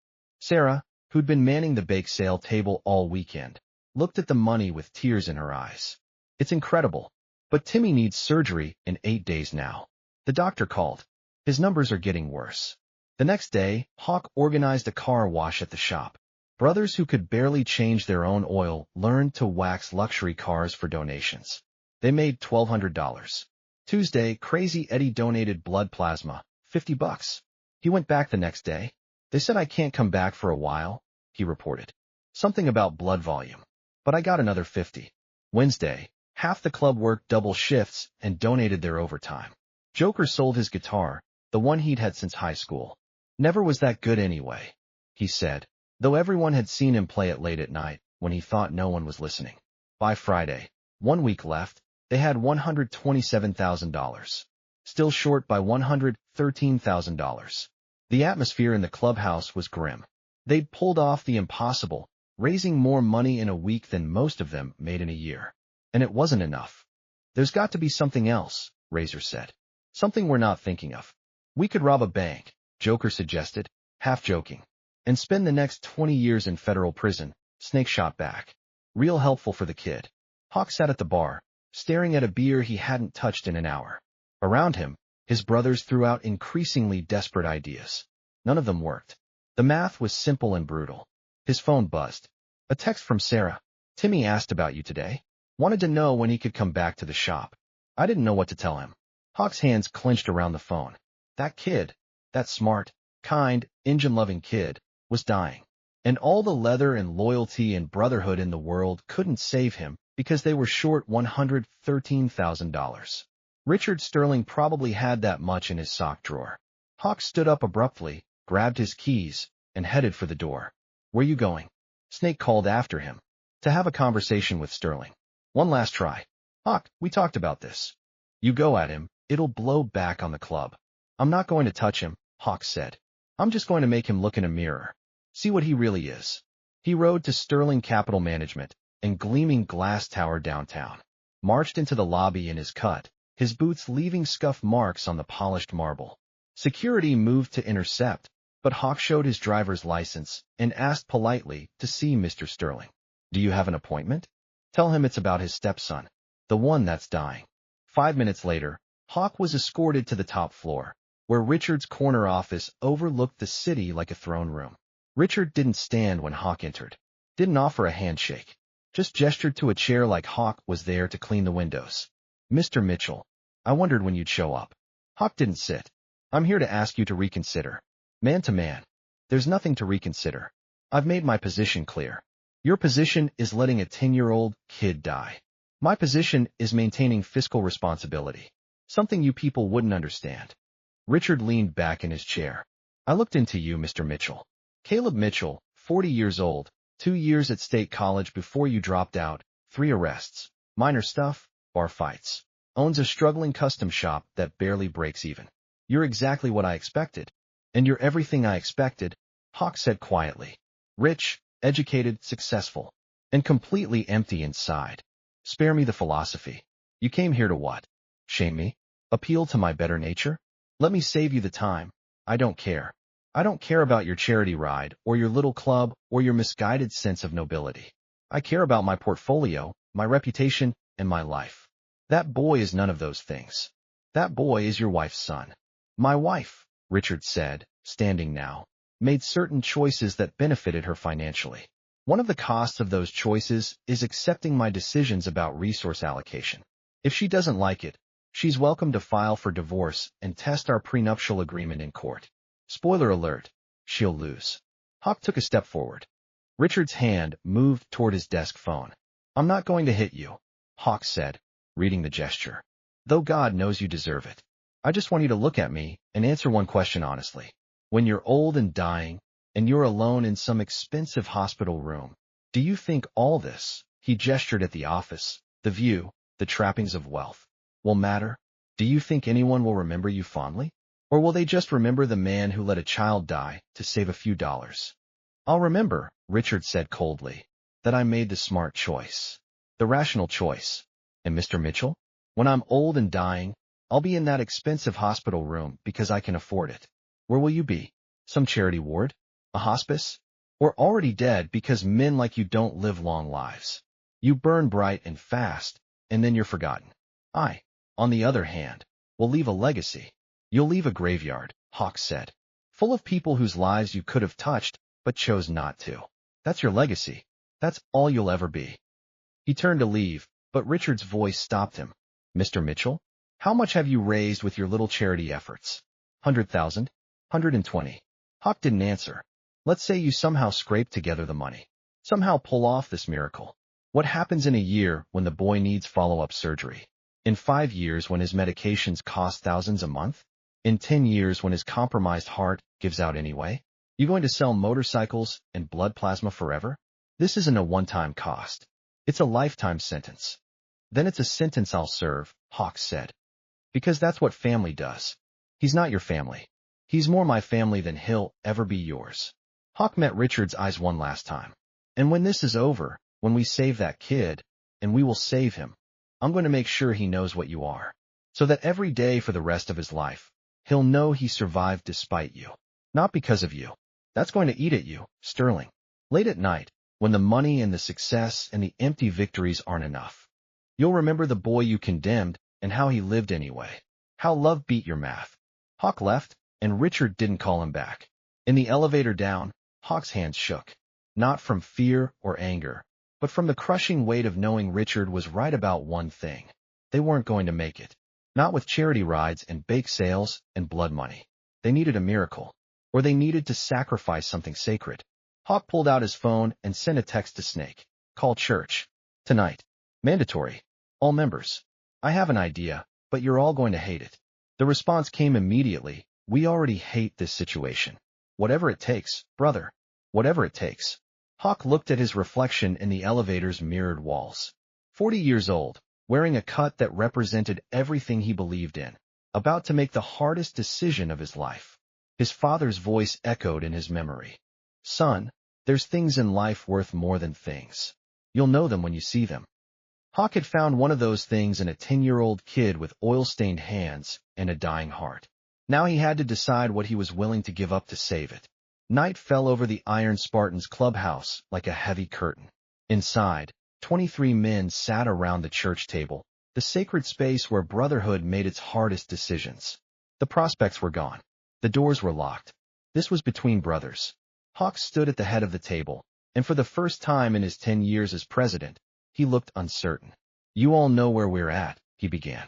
Sarah, who'd been manning the bake sale table all weekend, looked at the money with tears in her eyes. It's incredible, but Timmy needs surgery in 8 days now. The doctor called. His numbers are getting worse. The next day, Hawk organized a car wash at the shop. Brothers who could barely change their own oil learned to wax luxury cars for donations. They made $1,200. Tuesday, Crazy Eddie donated blood plasma, $50. He went back the next day. They said I can't come back for a while, he reported. Something about blood volume. But I got another 50. Wednesday, half the club worked double shifts and donated their overtime. Joker sold his guitar, the one he'd had since high school. Never was that good anyway, he said, though everyone had seen him play it late at night when he thought no one was listening. By Friday, 1 week left, they had $127,000. Still short by $113,000. The atmosphere in the clubhouse was grim. They'd pulled off the impossible, raising more money in a week than most of them made in a year. And it wasn't enough. There's got to be something else, Razor said. Something we're not thinking of. We could rob a bank, Joker suggested, half joking, and spend the next 20 years in federal prison, Snake shot back. Real helpful for the kid. Hawk sat at the bar, staring at a beer he hadn't touched in an hour. Around him, his brothers threw out increasingly desperate ideas. None of them worked. The math was simple and brutal. His phone buzzed. A text from Sarah. Timmy asked about you today. Wanted to know when he could come back to the shop. I didn't know what to tell him. Hawk's hands clenched around the phone. That kid, that smart, kind, engine-loving kid, was dying. And all the leather and loyalty and brotherhood in the world couldn't save him because they were short $113,000. Richard Sterling probably had that much in his sock drawer. Hawk stood up abruptly, grabbed his keys, and headed for the door. Where you going? Snake called after him. To have a conversation with Sterling. One last try. Hawk, we talked about this. You go at him, it'll blow back on the club. I'm not going to touch him, Hawk said. I'm just going to make him look in a mirror. See what he really is. He rode to Sterling Capital Management and gleaming glass tower downtown. Marched into the lobby in his cut, his boots leaving scuff marks on the polished marble. Security moved to intercept, but Hawk showed his driver's license and asked politely to see Mr. Sterling. Do you have an appointment? Tell him it's about his stepson, the one that's dying. 5 minutes later, Hawk was escorted to the top floor, where Richard's corner office overlooked the city like a throne room. Richard didn't stand when Hawk entered. Didn't offer a handshake. Just gestured to a chair like Hawk was there to clean the windows. Mr. Mitchell, I wondered when you'd show up. Hawk didn't sit. I'm here to ask you to reconsider. Man to man. There's nothing to reconsider. I've made my position clear. Your position is letting a 10-year-old kid die. My position is maintaining fiscal responsibility. Something you people wouldn't understand. Richard leaned back in his chair. I looked into you, Mr. Mitchell. Caleb Mitchell, 40 years old, 2 years at State College before you dropped out, 3 arrests, minor stuff, bar fights. Owns a struggling custom shop that barely breaks even. You're exactly what I expected. And you're everything I expected, Hawk said quietly. Rich, educated, successful, and completely empty inside. Spare me the philosophy. You came here to what? Shame me? Appeal to my better nature? Let me save you the time. I don't care. I don't care about your charity ride or your little club or your misguided sense of nobility. I care about my portfolio, my reputation, and my life. That boy is none of those things. That boy is your wife's son. My wife, Richard said, standing now, made certain choices that benefited her financially. One of the costs of those choices is accepting my decisions about resource allocation. If she doesn't like it, she's welcome to file for divorce and test our prenuptial agreement in court. Spoiler alert, she'll lose. Hawk took a step forward. Richard's hand moved toward his desk phone. I'm not going to hit you, Hawk said, reading the gesture. Though God knows you deserve it. I just want you to look at me and answer one question honestly. When you're old and dying, and you're alone in some expensive hospital room, do you think all this, he gestured at the office, the view, the trappings of wealth, will matter? Do you think anyone will remember you fondly? Or will they just remember the man who let a child die to save a few dollars? I'll remember, Richard said coldly, that I made the smart choice. The rational choice. And Mr. Mitchell? When I'm old and dying, I'll be in that expensive hospital room because I can afford it. Where will you be? Some charity ward? A hospice? Or already dead because men like you don't live long lives? You burn bright and fast, and then you're forgotten. I, on the other hand, will leave a legacy. You'll leave a graveyard, Hawk said, full of people whose lives you could have touched, but chose not to. That's your legacy. That's all you'll ever be. He turned to leave, but Richard's voice stopped him. Mr. Mitchell, how much have you raised with your little charity efforts? 100,000? 120. Hawk didn't answer. Let's say you somehow scrape together the money. Somehow pull off this miracle. What happens in a year when the boy needs follow-up surgery? In 5 years when his medications cost thousands a month? In 10 years, when his compromised heart gives out anyway? You going to sell motorcycles and blood plasma forever? This isn't a one-time cost. It's a lifetime sentence. Then it's a sentence I'll serve, Hawk said. Because that's what family does. He's not your family. He's more my family than he'll ever be yours. Hawk met Richard's eyes one last time. And when this is over, when we save that kid, and we will save him, I'm going to make sure he knows what you are. So that every day for the rest of his life, he'll know he survived despite you. Not because of you. That's going to eat at you, Sterling. Late at night, when the money and the success and the empty victories aren't enough. You'll remember the boy you condemned and how he lived anyway. How love beat your math. Hawk left, and Richard didn't call him back. In the elevator down, Hawk's hands shook. Not from fear or anger, but from the crushing weight of knowing Richard was right about one thing. They weren't going to make it. Not with charity rides and bake sales and blood money. They needed a miracle. Or they needed to sacrifice something sacred. Hawk pulled out his phone and sent a text to Snake. Call church. Tonight. Mandatory. All members. I have an idea, but you're all going to hate it. The response came immediately. We already hate this situation. Whatever it takes, brother. Whatever it takes. Hawk looked at his reflection in the elevator's mirrored walls. 40 years old, wearing a cut that represented everything he believed in. About to make the hardest decision of his life. His father's voice echoed in his memory. Son, there's things in life worth more than things. You'll know them when you see them. Hawk had found one of those things in a 10-year-old kid with oil-stained hands and a dying heart. Now he had to decide what he was willing to give up to save it. Night fell over the Iron Spartans clubhouse like a heavy curtain. Inside, 23 men sat around the church table, the sacred space where brotherhood made its hardest decisions. The prospects were gone. The doors were locked. This was between brothers. Hawk stood at the head of the table, and for the first time in his 10 years as president, he looked uncertain. You all know where we're at, he began.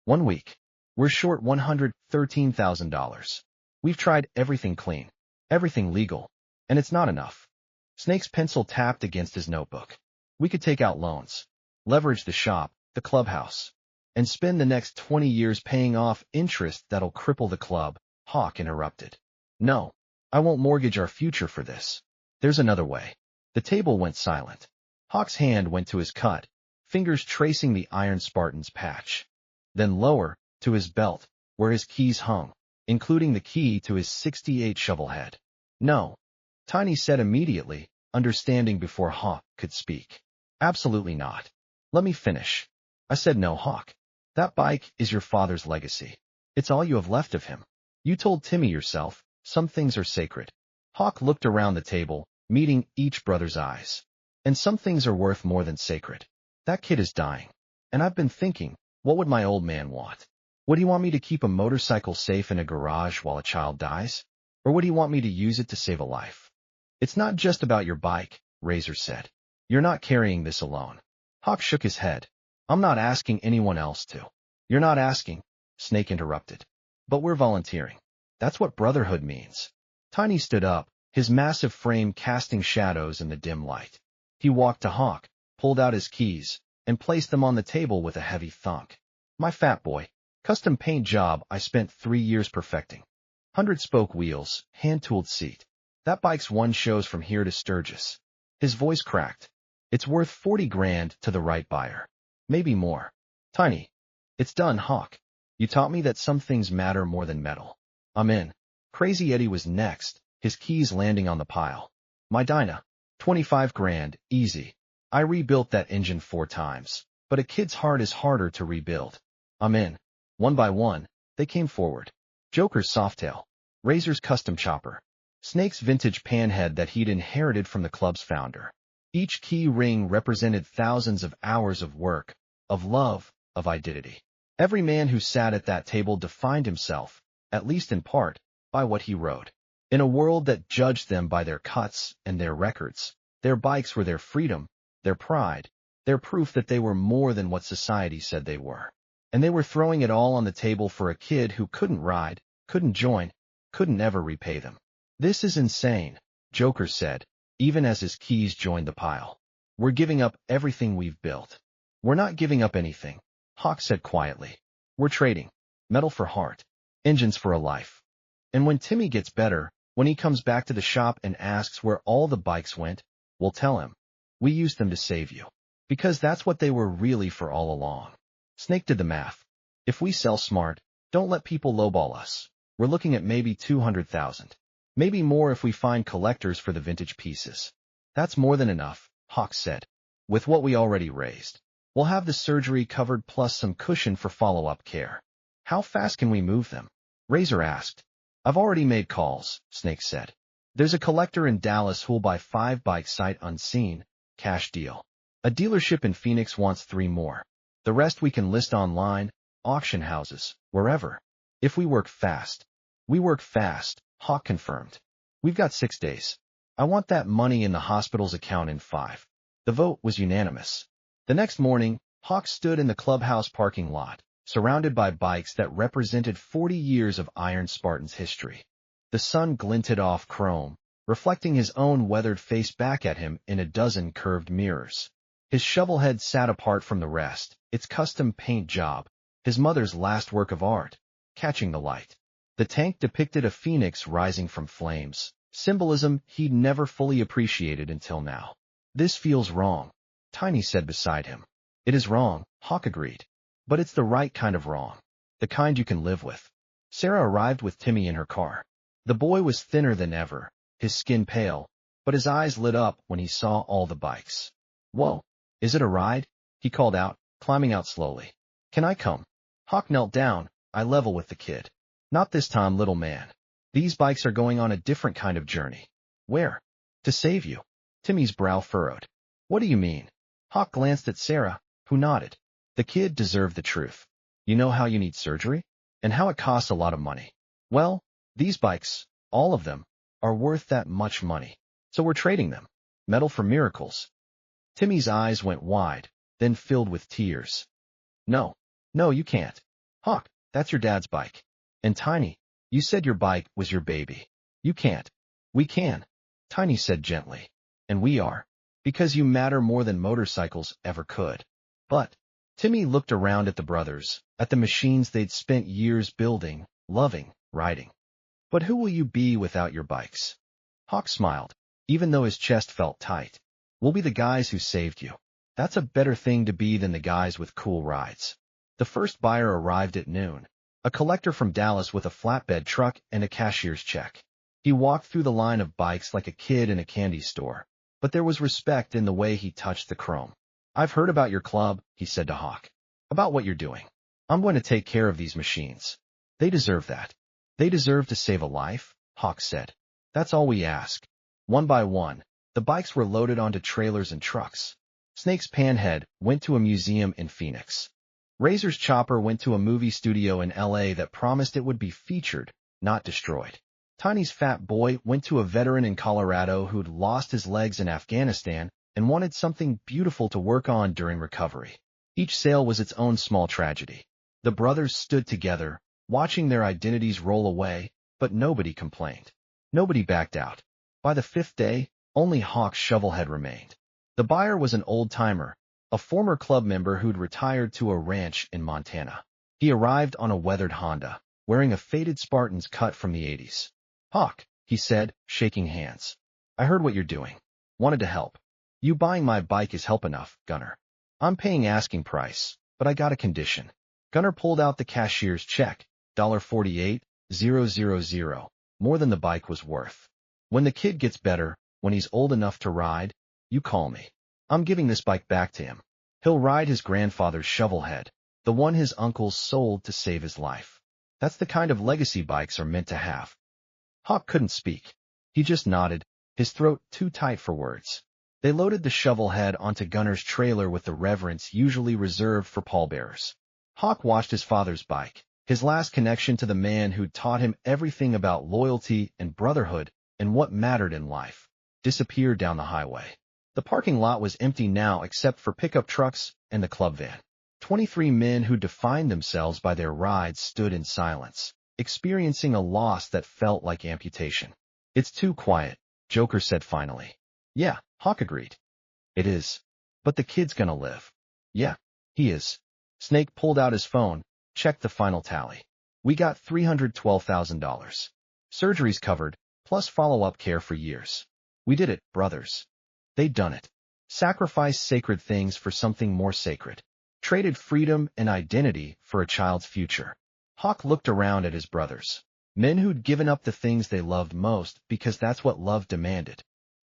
1 week. We're short $113,000. We've tried everything clean, everything legal, and it's not enough. Snake's pencil tapped against his notebook. We could take out loans, leverage the shop, the clubhouse, and spend the next 20 years paying off interest that'll cripple the club, Hawk interrupted. No, I won't mortgage our future for this. There's another way. The table went silent. Hawk's hand went to his cut, fingers tracing the Iron Spartan's patch. Then lower, to his belt, where his keys hung, including the key to his '68 shovelhead. No, Tiny said immediately, understanding before Hawk could speak. Absolutely not. Let me finish. I said no, Hawk. That bike is your father's legacy. It's all you have left of him. You told Timmy yourself, some things are sacred. Hawk looked around the table, meeting each brother's eyes. And some things are worth more than sacred. That kid is dying. And I've been thinking, what would my old man want? Would he want me to keep a motorcycle safe in a garage while a child dies? Or would he want me to use it to save a life? It's not just about your bike, Razor said. You're not carrying this alone. Hawk shook his head. I'm not asking anyone else to. You're not asking, Snake interrupted. But we're volunteering. That's what brotherhood means. Tiny stood up, his massive frame casting shadows in the dim light. He walked to Hawk, pulled out his keys, and placed them on the table with a heavy thunk. My fat boy. Custom paint job I spent 3 years perfecting. 100-spoke wheels, hand-tooled seat. That bike's one shows from here to Sturgis. His voice cracked. It's worth 40 grand to the right buyer. Maybe more. Tiny. It's done, Hawk. You taught me that some things matter more than metal. I'm in. Crazy Eddie was next, his keys landing on the pile. My Dinah. 25 grand, easy. I rebuilt that engine 4 times, but a kid's heart is harder to rebuild. I'm in. One by one, they came forward. Joker's Softail. Razor's custom chopper. Snake's vintage panhead that he'd inherited from the club's founder. Each key ring represented thousands of hours of work, of love, of identity. Every man who sat at that table defined himself, at least in part, by what he rode. In a world that judged them by their cuts and their records, their bikes were their freedom, their pride, their proof that they were more than what society said they were. And they were throwing it all on the table for a kid who couldn't ride, couldn't join, couldn't ever repay them. This is insane, Joker said, even as his keys joined the pile. We're giving up everything we've built. We're not giving up anything, Hawk said quietly. We're trading. Metal for heart. Engines for a life. And when Timmy gets better, when he comes back to the shop and asks where all the bikes went, we'll tell him. We used them to save you. Because that's what they were really for all along. Snake did the math. If we sell smart, don't let people lowball us. We're looking at maybe 200,000. Maybe more if we find collectors for the vintage pieces. That's more than enough, Hawk said. With what we already raised. We'll have the surgery covered plus some cushion for follow-up care. How fast can we move them? Razor asked. I've already made calls, Snake said. There's a collector in Dallas who'll buy 5 bikes sight unseen, cash deal. A dealership in Phoenix wants 3 more. The rest we can list online, auction houses, wherever. If we work fast. We work fast, Hawk confirmed. We've got 6 days. I want that money in the hospital's account in 5. The vote was unanimous. The next morning, Hawk stood in the clubhouse parking lot, surrounded by bikes that represented 40 years of Iron Spartan's history. The sun glinted off chrome, reflecting his own weathered face back at him in a dozen curved mirrors. His shovel head sat apart from the rest, its custom paint job, his mother's last work of art, catching the light. The tank depicted a phoenix rising from flames, symbolism he'd never fully appreciated until now. This feels wrong, Tiny said beside him. It is wrong, Hawk agreed. But it's the right kind of wrong. The kind you can live with. Sarah arrived with Timmy in her car. The boy was thinner than ever, his skin pale, but his eyes lit up when he saw all the bikes. Whoa, is it a ride? He called out, climbing out slowly. Can I come? Hawk knelt down, eye level with the kid. Not this time, little man. These bikes are going on a different kind of journey. Where? To save you. Timmy's brow furrowed. What do you mean? Hawk glanced at Sarah, who nodded. The kid deserved the truth. You know how you need surgery? And how it costs a lot of money. Well, these bikes, all of them, are worth that much money. So we're trading them. Metal for miracles. Timmy's eyes went wide, then filled with tears. No, you can't. Hawk, that's your dad's bike. And Tiny, you said your bike was your baby. You can't. We can, Tiny said gently. And we are. Because you matter more than motorcycles ever could. But, Timmy looked around at the brothers, at the machines they'd spent years building, loving, riding. But who will you be without your bikes? Hawk smiled, even though his chest felt tight. We'll be the guys who saved you. That's a better thing to be than the guys with cool rides. The first buyer arrived at noon, a collector from Dallas with a flatbed truck and a cashier's check. He walked through the line of bikes like a kid in a candy store, but there was respect in the way he touched the chrome. I've heard about your club, he said to Hawk. About what you're doing. I'm going to take care of these machines. They deserve that. They deserve to save a life, Hawk said. That's all we ask. One by one, the bikes were loaded onto trailers and trucks. Snake's panhead went to a museum in Phoenix. Razor's chopper went to a movie studio in LA that promised it would be featured, not destroyed. Tiny's fat boy went to a veteran in Colorado who'd lost his legs in Afghanistan and wanted something beautiful to work on during recovery. Each sale was its own small tragedy. The brothers stood together, watching their identities roll away, but nobody complained. Nobody backed out. By the 5th day, only Hawk's shovelhead remained. The buyer was an old-timer, a former club member who'd retired to a ranch in Montana. He arrived on a weathered Honda, wearing a faded Spartan's cut from the 80s. Hawk, he said, shaking hands. I heard what you're doing. Wanted to help. You buying my bike is help enough, Gunner. I'm paying asking price, but I got a condition. Gunner pulled out the cashier's check, $48,000, more than the bike was worth. When the kid gets better, when he's old enough to ride, you call me. I'm giving this bike back to him. He'll ride his grandfather's shovelhead, the one his uncles sold to save his life. That's the kind of legacy bikes are meant to have. Hawk couldn't speak. He just nodded, his throat too tight for words. They loaded the shovelhead onto Gunner's trailer with the reverence usually reserved for pallbearers. Hawk watched his father's bike, his last connection to the man who'd taught him everything about loyalty and brotherhood and what mattered in life, disappear down the highway. The parking lot was empty now except for pickup trucks and the club van. 23 men who defined themselves by their rides stood in silence, experiencing a loss that felt like amputation. It's too quiet, Joker said finally. Yeah, Hawk agreed. It is. But the kid's gonna live. Yeah, he is. Snake pulled out his phone, checked the final tally. We got $312,000. Surgeries covered, plus follow-up care for years. We did it, brothers. They'd done it. Sacrificed sacred things for something more sacred. Traded freedom and identity for a child's future. Hawk looked around at his brothers. Men who'd given up the things they loved most because that's what love demanded.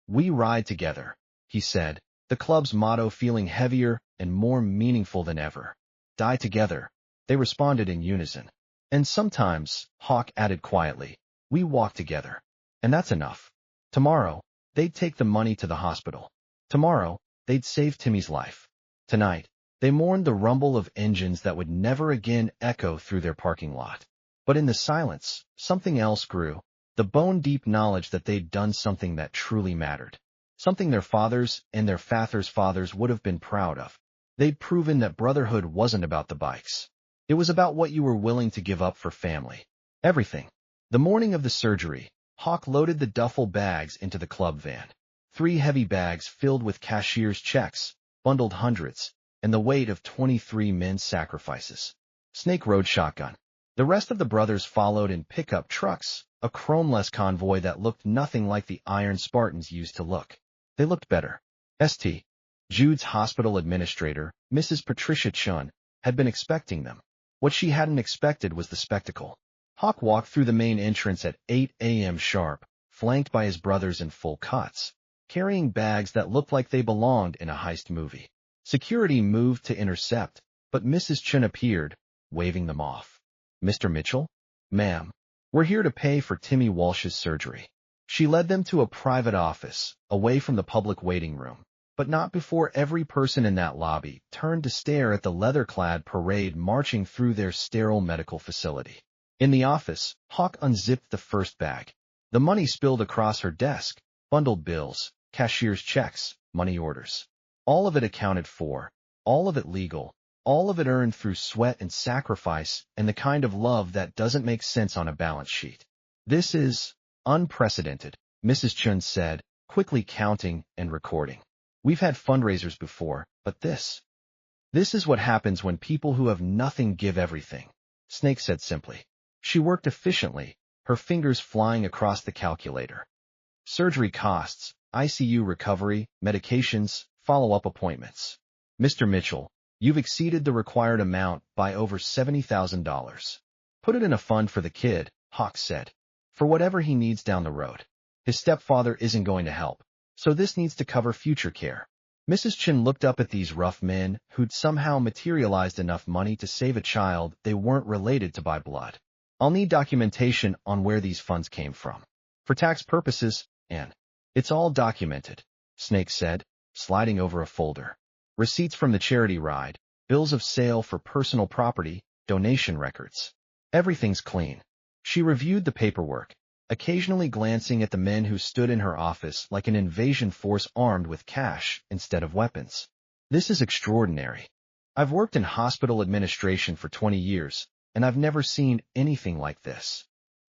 We ride together, he said, the club's motto feeling heavier and more meaningful than ever. Die together, they responded in unison. And sometimes, Hawk added quietly, we walk together. And that's enough. Tomorrow, they'd take the money to the hospital. Tomorrow, they'd save Timmy's life. Tonight, they mourned the rumble of engines that would never again echo through their parking lot. But in the silence, something else grew, the bone-deep knowledge that they'd done something that truly mattered. Something their fathers and their fathers' fathers would have been proud of. They'd proven that brotherhood wasn't about the bikes. It was about what you were willing to give up for family. Everything. The morning of the surgery, Hawk loaded the duffel bags into the club van. 3 heavy bags filled with cashier's checks, bundled hundreds, and the weight of 23 men's sacrifices. Snake rode shotgun. The rest of the brothers followed in pickup trucks, a chromeless convoy that looked nothing like the iron Spartans used to look. They looked better. St. Jude's hospital administrator, Mrs. Patricia Chun, had been expecting them. What she hadn't expected was the spectacle. Hawk walked through the main entrance at 8 a.m. sharp, flanked by his brothers in full cots, carrying bags that looked like they belonged in a heist movie. Security moved to intercept, but Mrs. Chun appeared, waving them off. Mr. Mitchell? Ma'am, we're here to pay for Timmy Walsh's surgery. She led them to a private office, away from the public waiting room, but not before every person in that lobby turned to stare at the leather-clad parade marching through their sterile medical facility. In the office, Hawk unzipped the first bag. The money spilled across her desk, bundled bills, cashier's checks, money orders. All of it accounted for, all of it legal, all of it earned through sweat and sacrifice and the kind of love that doesn't make sense on a balance sheet. This is unprecedented, Mrs. Chun said, quickly counting and recording. We've had fundraisers before, but this is what happens when people who have nothing give everything, Snake said simply. She worked efficiently, her fingers flying across the calculator. Surgery costs, ICU recovery, medications, follow-up appointments. Mr. Mitchell, you've exceeded the required amount by over $70,000. Put it in a fund for the kid, Hawk said, for whatever he needs down the road. His stepfather isn't going to help, so this needs to cover future care. Mrs. Chin looked up at these rough men who'd somehow materialized enough money to save a child they weren't related to by blood. I'll need documentation on where these funds came from. For tax purposes, and it's all documented, Snake said, sliding over a folder. Receipts from the charity ride, bills of sale for personal property, donation records. Everything's clean. She reviewed the paperwork, occasionally glancing at the men who stood in her office like an invasion force armed with cash instead of weapons. This is extraordinary. I've worked in hospital administration for 20 years, and I've never seen anything like this.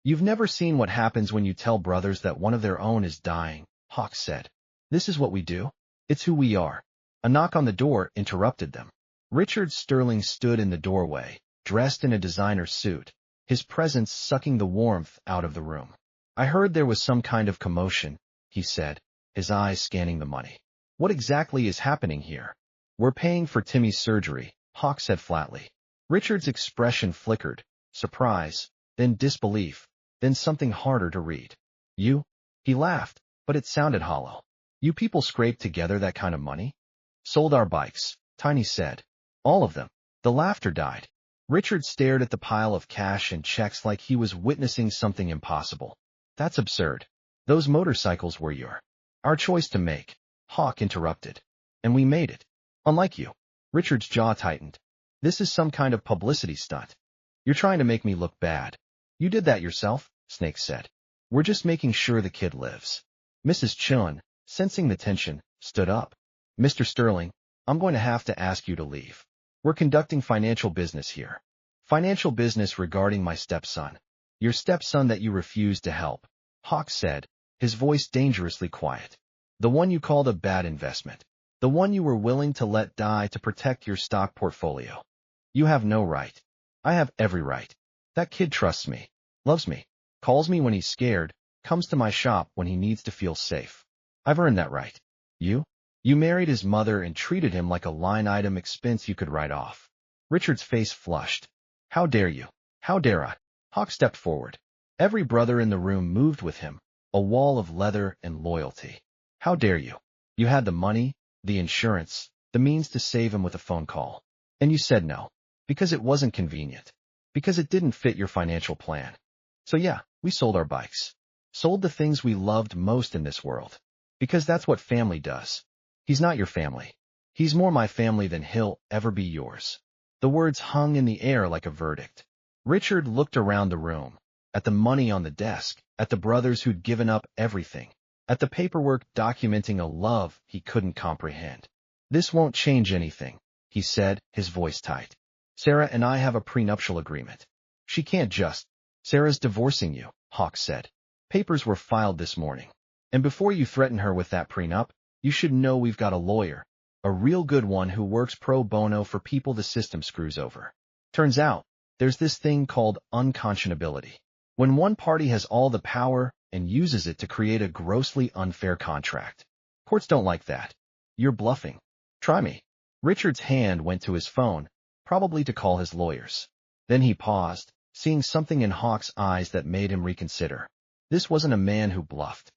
You've never seen what happens when you tell brothers that one of their own is dying, Hawk said. This is what we do. It's who we are. A knock on the door interrupted them. Richard Sterling stood in the doorway, dressed in a designer suit, his presence sucking the warmth out of the room. I heard there was some kind of commotion, he said, his eyes scanning the money. What exactly is happening here? We're paying for Timmy's surgery, Hawk said flatly. Richard's expression flickered, surprise, then disbelief, then something harder to read. You? He laughed, but it sounded hollow. You people scraped together that kind of money? Sold our bikes, Tiny said. All of them. The laughter died. Richard stared at the pile of cash and checks like he was witnessing something impossible. That's absurd. Those motorcycles were our choice to make, Hawk interrupted. And we made it. Unlike you. Richard's jaw tightened. This is some kind of publicity stunt. You're trying to make me look bad. You did that yourself, Snake said. We're just making sure the kid lives. Mrs. Chun, sensing the tension, stood up. Mr. Sterling, I'm going to have to ask you to leave. We're conducting financial business here. Financial business regarding my stepson. Your stepson that you refused to help, Hawk said, his voice dangerously quiet. The one you called a bad investment. The one you were willing to let die to protect your stock portfolio. You have no right. I have every right. That kid trusts me, loves me, calls me when he's scared, comes to my shop when he needs to feel safe. I've earned that right. You? You married his mother and treated him like a line item expense you could write off. Richard's face flushed. How dare you? How dare I? Hawk stepped forward. Every brother in the room moved with him, a wall of leather and loyalty. How dare you? You had the money, the insurance, the means to save him with a phone call. And you said no. Because it wasn't convenient. Because it didn't fit your financial plan. So yeah, we sold our bikes. Sold the things we loved most in this world. Because that's what family does. He's not your family. He's more my family than he'll ever be yours. The words hung in the air like a verdict. Richard looked around the room, at the money on the desk, at the brothers who'd given up everything, at the paperwork documenting a love he couldn't comprehend. This won't change anything, he said, his voice tight. Sarah and I have a prenuptial agreement. She can't just. Sarah's divorcing you, Hawk said. Papers were filed this morning. And before you threaten her with that prenup, you should know we've got a lawyer, a real good one who works pro bono for people the system screws over. Turns out, there's this thing called unconscionability. When one party has all the power and uses it to create a grossly unfair contract. Courts don't like that. You're bluffing. Try me. Richard's hand went to his phone, probably to call his lawyers. Then he paused, seeing something in Hawk's eyes that made him reconsider. This wasn't a man who bluffed.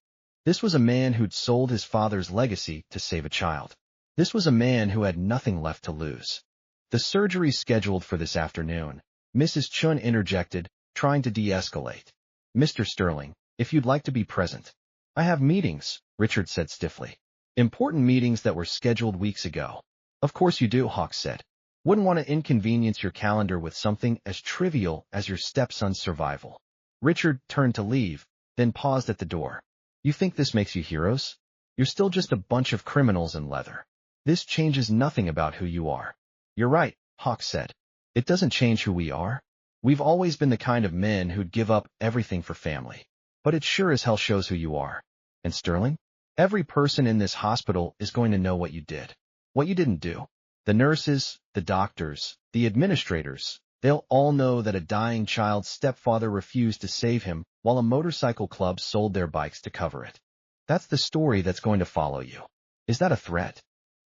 This was a man who'd sold his father's legacy to save a child. This was a man who had nothing left to lose. The surgery scheduled for this afternoon, Mrs. Chun interjected, trying to de-escalate. Mr. Sterling, if you'd like to be present. I have meetings, Richard said stiffly. Important meetings that were scheduled weeks ago. Of course you do, Hawk said. Wouldn't want to inconvenience your calendar with something as trivial as your stepson's survival. Richard turned to leave, then paused at the door. You think this makes you heroes? You're still just a bunch of criminals in leather. This changes nothing about who you are. You're right, Hawk said. It doesn't change who we are. We've always been the kind of men who'd give up everything for family. But it sure as hell shows who you are. And Sterling? Every person in this hospital is going to know what you did. What you didn't do. The nurses, the doctors, the administrators, they'll all know that a dying child's stepfather refused to save him while a motorcycle club sold their bikes to cover it. That's the story that's going to follow you. Is that a threat?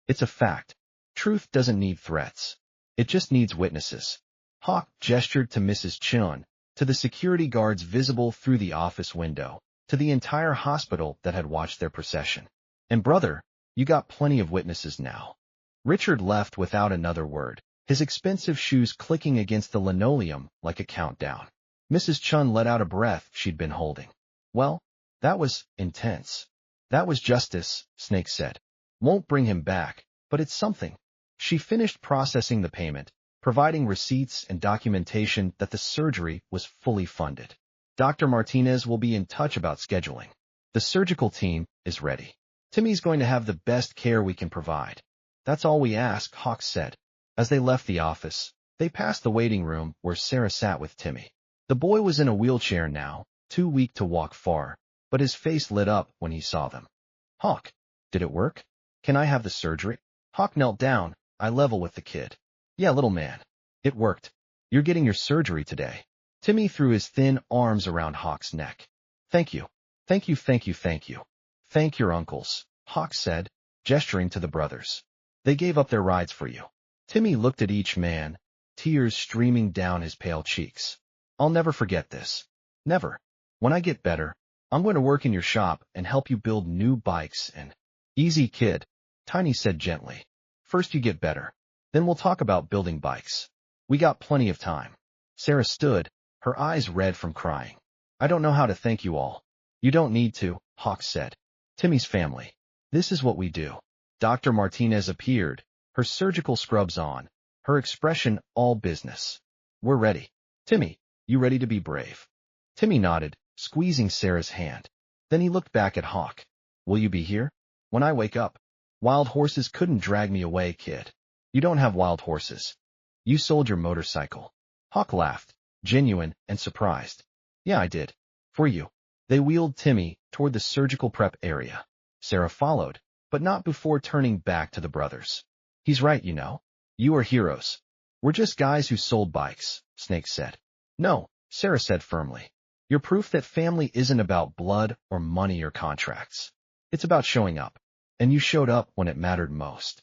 It's a fact. Truth doesn't need threats. It just needs witnesses. Hawk gestured to Mrs. Chun, to the security guards visible through the office window, to the entire hospital that had watched their procession. And brother, you got plenty of witnesses now. Richard left without another word, his expensive shoes clicking against the linoleum like a countdown. Mrs. Chun let out a breath she'd been holding. Well, that was intense. That was justice, Snake said. Won't bring him back, but it's something. She finished processing the payment, providing receipts and documentation that the surgery was fully funded. Dr. Martinez will be in touch about scheduling. The surgical team is ready. Timmy's going to have the best care we can provide. That's all we ask, Hawk said. As they left the office, they passed the waiting room where Sarah sat with Timmy. The boy was in a wheelchair now, too weak to walk far, but his face lit up when he saw them. Hawk, did it work? Can I have the surgery? Hawk knelt down, eye level with the kid. Yeah, little man. It worked. You're getting your surgery today. Timmy threw his thin arms around Hawk's neck. Thank you. Thank you, thank you, thank you. Thank your uncles, Hawk said, gesturing to the brothers. They gave up their rides for you. Timmy looked at each man, tears streaming down his pale cheeks. I'll never forget this. Never. When I get better, I'm going to work in your shop and help you build new bikes and... Easy, kid, Tiny said gently. First you get better. Then we'll talk about building bikes. We got plenty of time. Sarah stood, her eyes red from crying. I don't know how to thank you all. You don't need to, Hawk said. Timmy's family. This is what we do. Dr. Martinez appeared, her surgical scrubs on, her expression all business. We're ready. Timmy, you ready to be brave? Timmy nodded, squeezing Sarah's hand. Then he looked back at Hawk. Will you be here? When I wake up. Wild horses couldn't drag me away, kid. You don't have wild horses. You sold your motorcycle. Hawk laughed, genuine and surprised. Yeah, I did. For you. They wheeled Timmy toward the surgical prep area. Sarah followed, but not before turning back to the brothers. He's right, you know. You are heroes. We're just guys who sold bikes, Snake said. No, Sarah said firmly. You're proof that family isn't about blood or money or contracts. It's about showing up. And you showed up when it mattered most.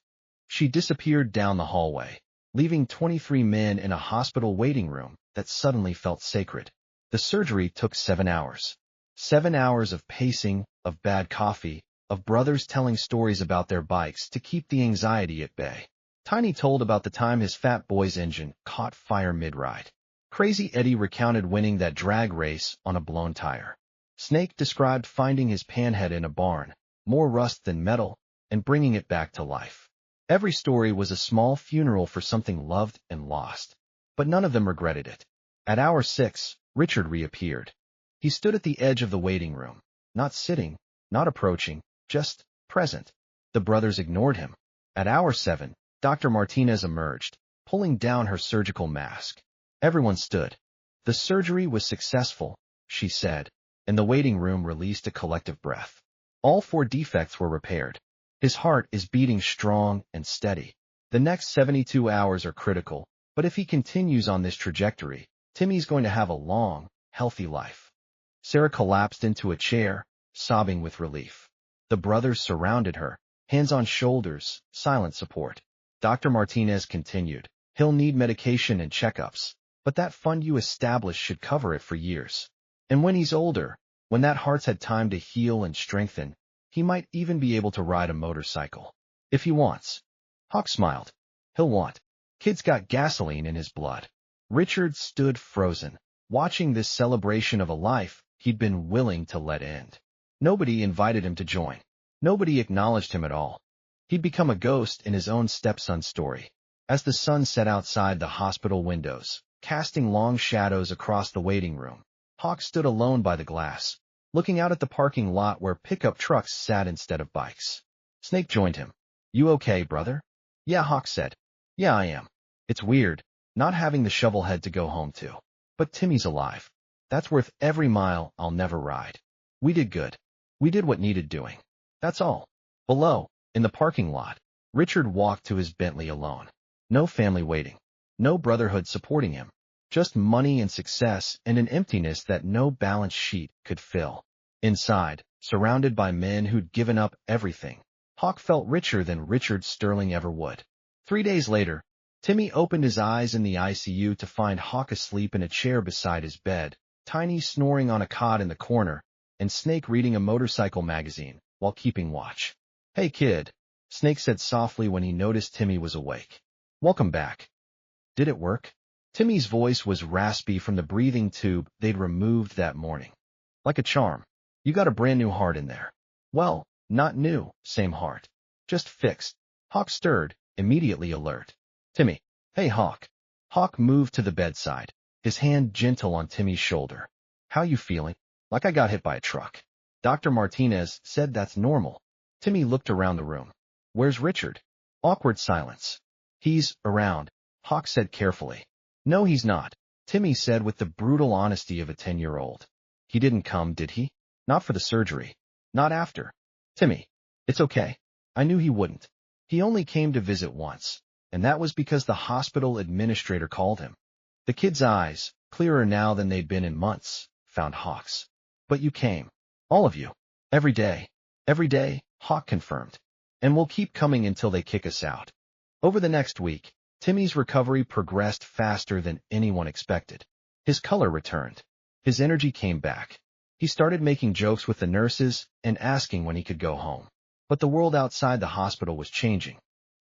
She disappeared down the hallway, leaving 23 men in a hospital waiting room that suddenly felt sacred. The surgery took 7 hours. 7 hours of pacing, of bad coffee, of brothers telling stories about their bikes to keep the anxiety at bay. Tiny told about the time his fat boy's engine caught fire mid-ride. Crazy Eddie recounted winning that drag race on a blown tire. Snake described finding his panhead in a barn, more rust than metal, and bringing it back to life. Every story was a small funeral for something loved and lost, but none of them regretted it. At hour 6, Richard reappeared. He stood at the edge of the waiting room, not sitting, not approaching, just present. The brothers ignored him. At hour 7, Dr. Martinez emerged, pulling down her surgical mask. Everyone stood. The surgery was successful, she said, and the waiting room released a collective breath. All 4 defects were repaired. His heart is beating strong and steady. The next 72 hours are critical, but if he continues on this trajectory, Timmy's going to have a long, healthy life. Sarah collapsed into a chair, sobbing with relief. The brothers surrounded her, hands on shoulders, silent support. Dr. Martinez continued, he'll need medication and checkups, but that fund you established should cover it for years. And when he's older, when that heart's had time to heal and strengthen, he might even be able to ride a motorcycle. If he wants. Hawk smiled. He'll want. Kid's got gasoline in his blood. Richard stood frozen, watching this celebration of a life he'd been willing to let end. Nobody invited him to join. Nobody acknowledged him at all. He'd become a ghost in his own stepson's story. As the sun set outside the hospital windows, casting long shadows across the waiting room, Hawk stood alone by the glass, looking out at the parking lot where pickup trucks sat instead of bikes. Snake joined him. You okay, brother? Yeah, Hawk said. Yeah, I am. It's weird, not having the shovelhead to go home to. But Timmy's alive. That's worth every mile I'll never ride. We did good. We did what needed doing. That's all. Below, in the parking lot, Richard walked to his Bentley alone. No family waiting. No brotherhood supporting him. Just money and success and an emptiness that no balance sheet could fill. Inside, surrounded by men who'd given up everything, Hawk felt richer than Richard Sterling ever would. 3 days later, Timmy opened his eyes in the ICU to find Hawk asleep in a chair beside his bed, Tiny snoring on a cot in the corner, and Snake reading a motorcycle magazine while keeping watch. Hey kid, Snake said softly when he noticed Timmy was awake. Welcome back. Did it work? Timmy's voice was raspy from the breathing tube they'd removed that morning. Like a charm. You got a brand new heart in there. Well, not new, same heart. Just fixed. Hawk stirred, immediately alert. Timmy. Hey, Hawk. Hawk moved to the bedside, his hand gentle on Timmy's shoulder. How you feeling? Like I got hit by a truck. Dr. Martinez said that's normal. Timmy looked around the room. Where's Richard? Awkward silence. He's around, Hawk said carefully. No, he's not, Timmy said with the brutal honesty of a 10-year-old. He didn't come, did he? Not for the surgery. Not after. Timmy. It's okay. I knew he wouldn't. He only came to visit once, and that was because the hospital administrator called him. The kid's eyes, clearer now than they'd been in months, found Hawk's. But you came. All of you. Every day. Every day, Hawk confirmed. And we'll keep coming until they kick us out. Over the next week, Timmy's recovery progressed faster than anyone expected. His color returned. His energy came back. He started making jokes with the nurses and asking when he could go home. But the world outside the hospital was changing.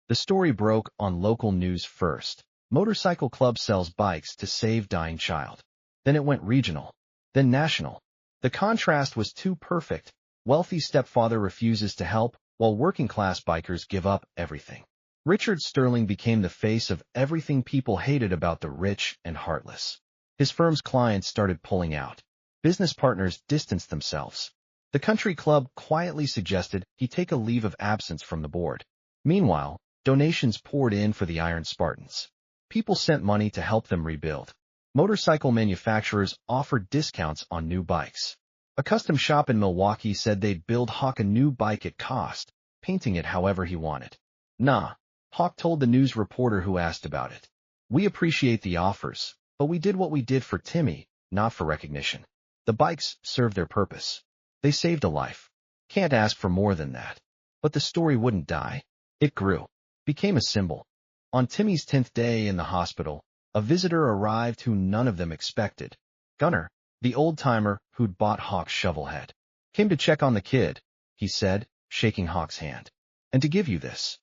The story broke on local news first. Motorcycle club sells bikes to save dying child. Then it went regional. Then national. The contrast was too perfect. Wealthy stepfather refuses to help, while working-class bikers give up everything. Richard Sterling became the face of everything people hated about the rich and heartless. His firm's clients started pulling out. Business partners distanced themselves. The country club quietly suggested he take a leave of absence from the board. Meanwhile, donations poured in for the Iron Spartans. People sent money to help them rebuild. Motorcycle manufacturers offered discounts on new bikes. A custom shop in Milwaukee said they'd build Hawk a new bike at cost, painting it however he wanted. Nah, Hawk told the news reporter who asked about it. We appreciate the offers, but we did what we did for Timmy, not for recognition. The bikes served their purpose. They saved a life. Can't ask for more than that. But the story wouldn't die. It grew, became a symbol. On Timmy's 10th day in the hospital, a visitor arrived who none of them expected. Gunnar, the old-timer who'd bought Hawk's shovelhead. Came to check on the kid, he said, shaking Hawk's hand. And to give you this.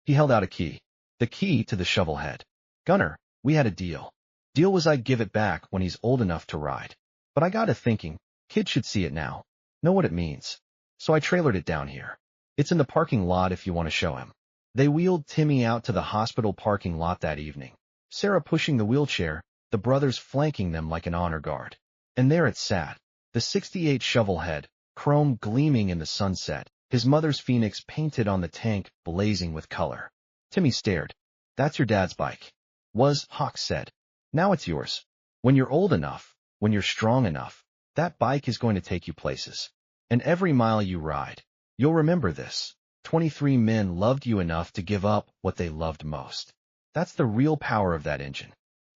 He held out a key. The key to the shovelhead. Gunnar, we had a deal. Deal was I'd give it back when he's old enough to ride. But I got to thinking, kid should see it now. Know what it means. So I trailered it down here. It's in the parking lot if you want to show him. They wheeled Timmy out to the hospital parking lot that evening. Sarah pushing the wheelchair, the brothers flanking them like an honor guard. And there it sat. The '68 shovelhead, chrome gleaming in the sunset, his mother's phoenix painted on the tank, blazing with color. Timmy stared. That's your dad's bike. Was, Hawk said. Now it's yours. When you're old enough, when you're strong enough, that bike is going to take you places. And every mile you ride, you'll remember this. 23 men loved you enough to give up what they loved most. That's the real power of that engine.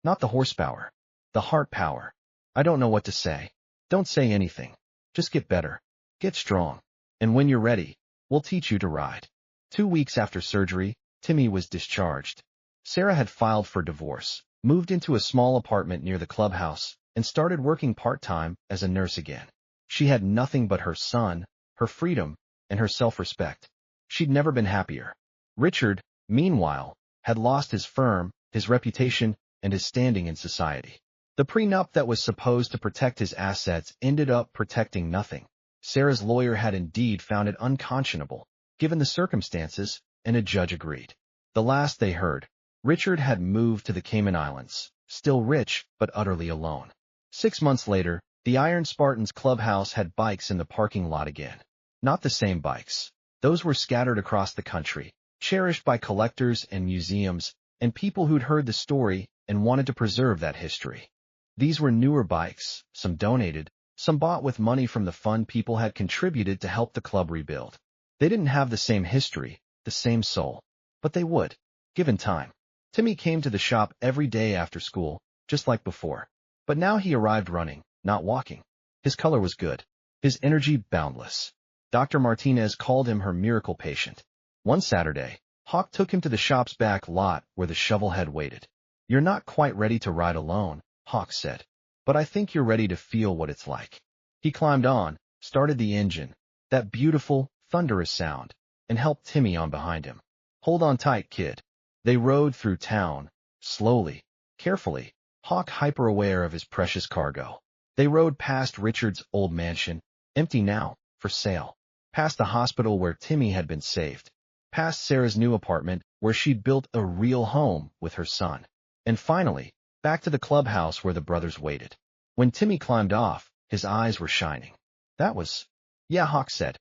Not the horsepower. The heart power. I don't know what to say. Don't say anything. Just get better. Get strong. And when you're ready, we'll teach you to ride. 2 weeks after surgery, Timmy was discharged. Sarah had filed for divorce, moved into a small apartment near the clubhouse, and started working part-time as a nurse again. She had nothing but her son, her freedom, and her self-respect. She'd never been happier. Richard, meanwhile, had lost his firm, his reputation, and his standing in society. The prenup that was supposed to protect his assets ended up protecting nothing. Sarah's lawyer had indeed found it unconscionable, given the circumstances, and a judge agreed. The last they heard, Richard had moved to the Cayman Islands, still rich but utterly alone. 6 months later, the Iron Spartans clubhouse had bikes in the parking lot again. Not the same bikes. Those were scattered across the country, cherished by collectors and museums, and people who'd heard the story and wanted to preserve that history. These were newer bikes, some donated, some bought with money from the fund people had contributed to help the club rebuild. They didn't have the same history, the same soul, but they would, given time. Timmy came to the shop every day after school, just like before. But now he arrived running, not walking. His color was good. His energy boundless. Dr. Martinez called him her miracle patient. One Saturday, Hawk took him to the shop's back lot where the shovelhead waited. You're not quite ready to ride alone, Hawk said. But I think you're ready to feel what it's like. He climbed on, started the engine, that beautiful, thunderous sound, and helped Timmy on behind him. Hold on tight, kid. They rode through town, slowly, carefully, Hawk hyper-aware of his precious cargo. They rode past Richard's old mansion, empty now, for sale. Past the hospital where Timmy had been saved. Past Sarah's new apartment where she'd built a real home with her son. And finally, back to the clubhouse where the brothers waited. When Timmy climbed off, his eyes were shining. That was... Yeah, Hawk said.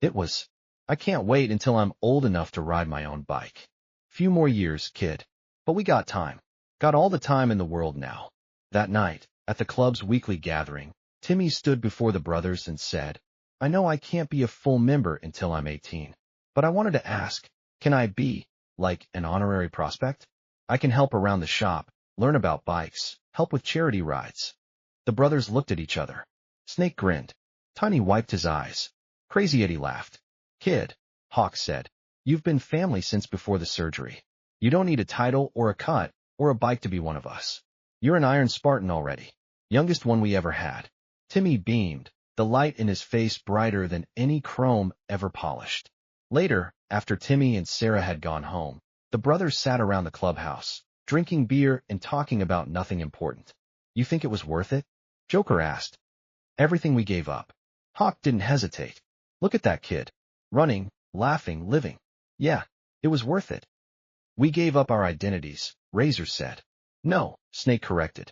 It was... I can't wait until I'm old enough to ride my own bike. Few more years, kid. But we got time. Got all the time in the world now. That night, at the club's weekly gathering, Timmy stood before the brothers and said, I know I can't be a full member until I'm 18, but I wanted to ask, can I be, like, an honorary prospect? I can help around the shop, learn about bikes, help with charity rides. The brothers looked at each other. Snake grinned. Tiny wiped his eyes. Crazy Eddie laughed. Kid, Hawk said, you've been family since before the surgery. You don't need a title or a cut or a bike to be one of us. You're an Iron Spartan already. Youngest one we ever had. Timmy beamed, the light in his face brighter than any chrome ever polished. Later, after Timmy and Sarah had gone home, the brothers sat around the clubhouse, drinking beer and talking about nothing important. You think it was worth it? Joker asked. Everything we gave up. Hawk didn't hesitate. Look at that kid. Running, laughing, living. Yeah, it was worth it. We gave up our identities, Razor said. No, Snake corrected.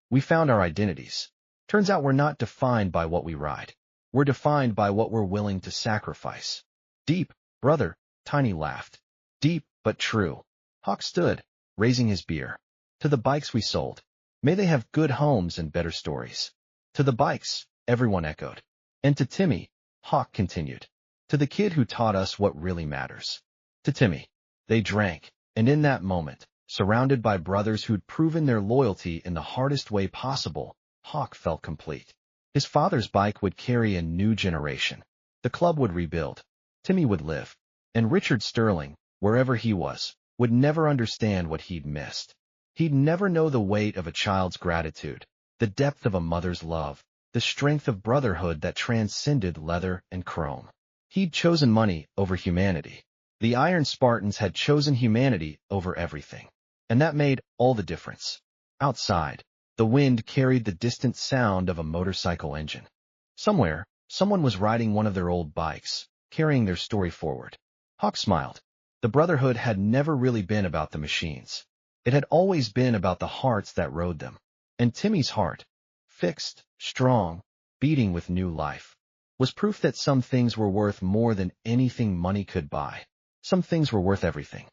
We found our identities. Turns out we're not defined by what we ride. We're defined by what we're willing to sacrifice. Deep, brother, Tiny laughed. Deep, but true. Hawk stood, raising his beer. To the bikes we sold. May they have good homes and better stories. To the bikes, everyone echoed. And to Timmy, Hawk continued. To the kid who taught us what really matters. To Timmy. They drank, and in that moment, surrounded by brothers who'd proven their loyalty in the hardest way possible, Hawk felt complete. His father's bike would carry a new generation. The club would rebuild. Timmy would live. And Richard Sterling, wherever he was, would never understand what he'd missed. He'd never know the weight of a child's gratitude, the depth of a mother's love, the strength of brotherhood that transcended leather and chrome. He'd chosen money over humanity. The Iron Spartans had chosen humanity over everything. And that made all the difference. Outside, the wind carried the distant sound of a motorcycle engine. Somewhere, someone was riding one of their old bikes, carrying their story forward. Hawk smiled. The Brotherhood had never really been about the machines. It had always been about the hearts that rode them. And Timmy's heart, fixed, strong, beating with new life, was proof that some things were worth more than anything money could buy. Some things were worth everything.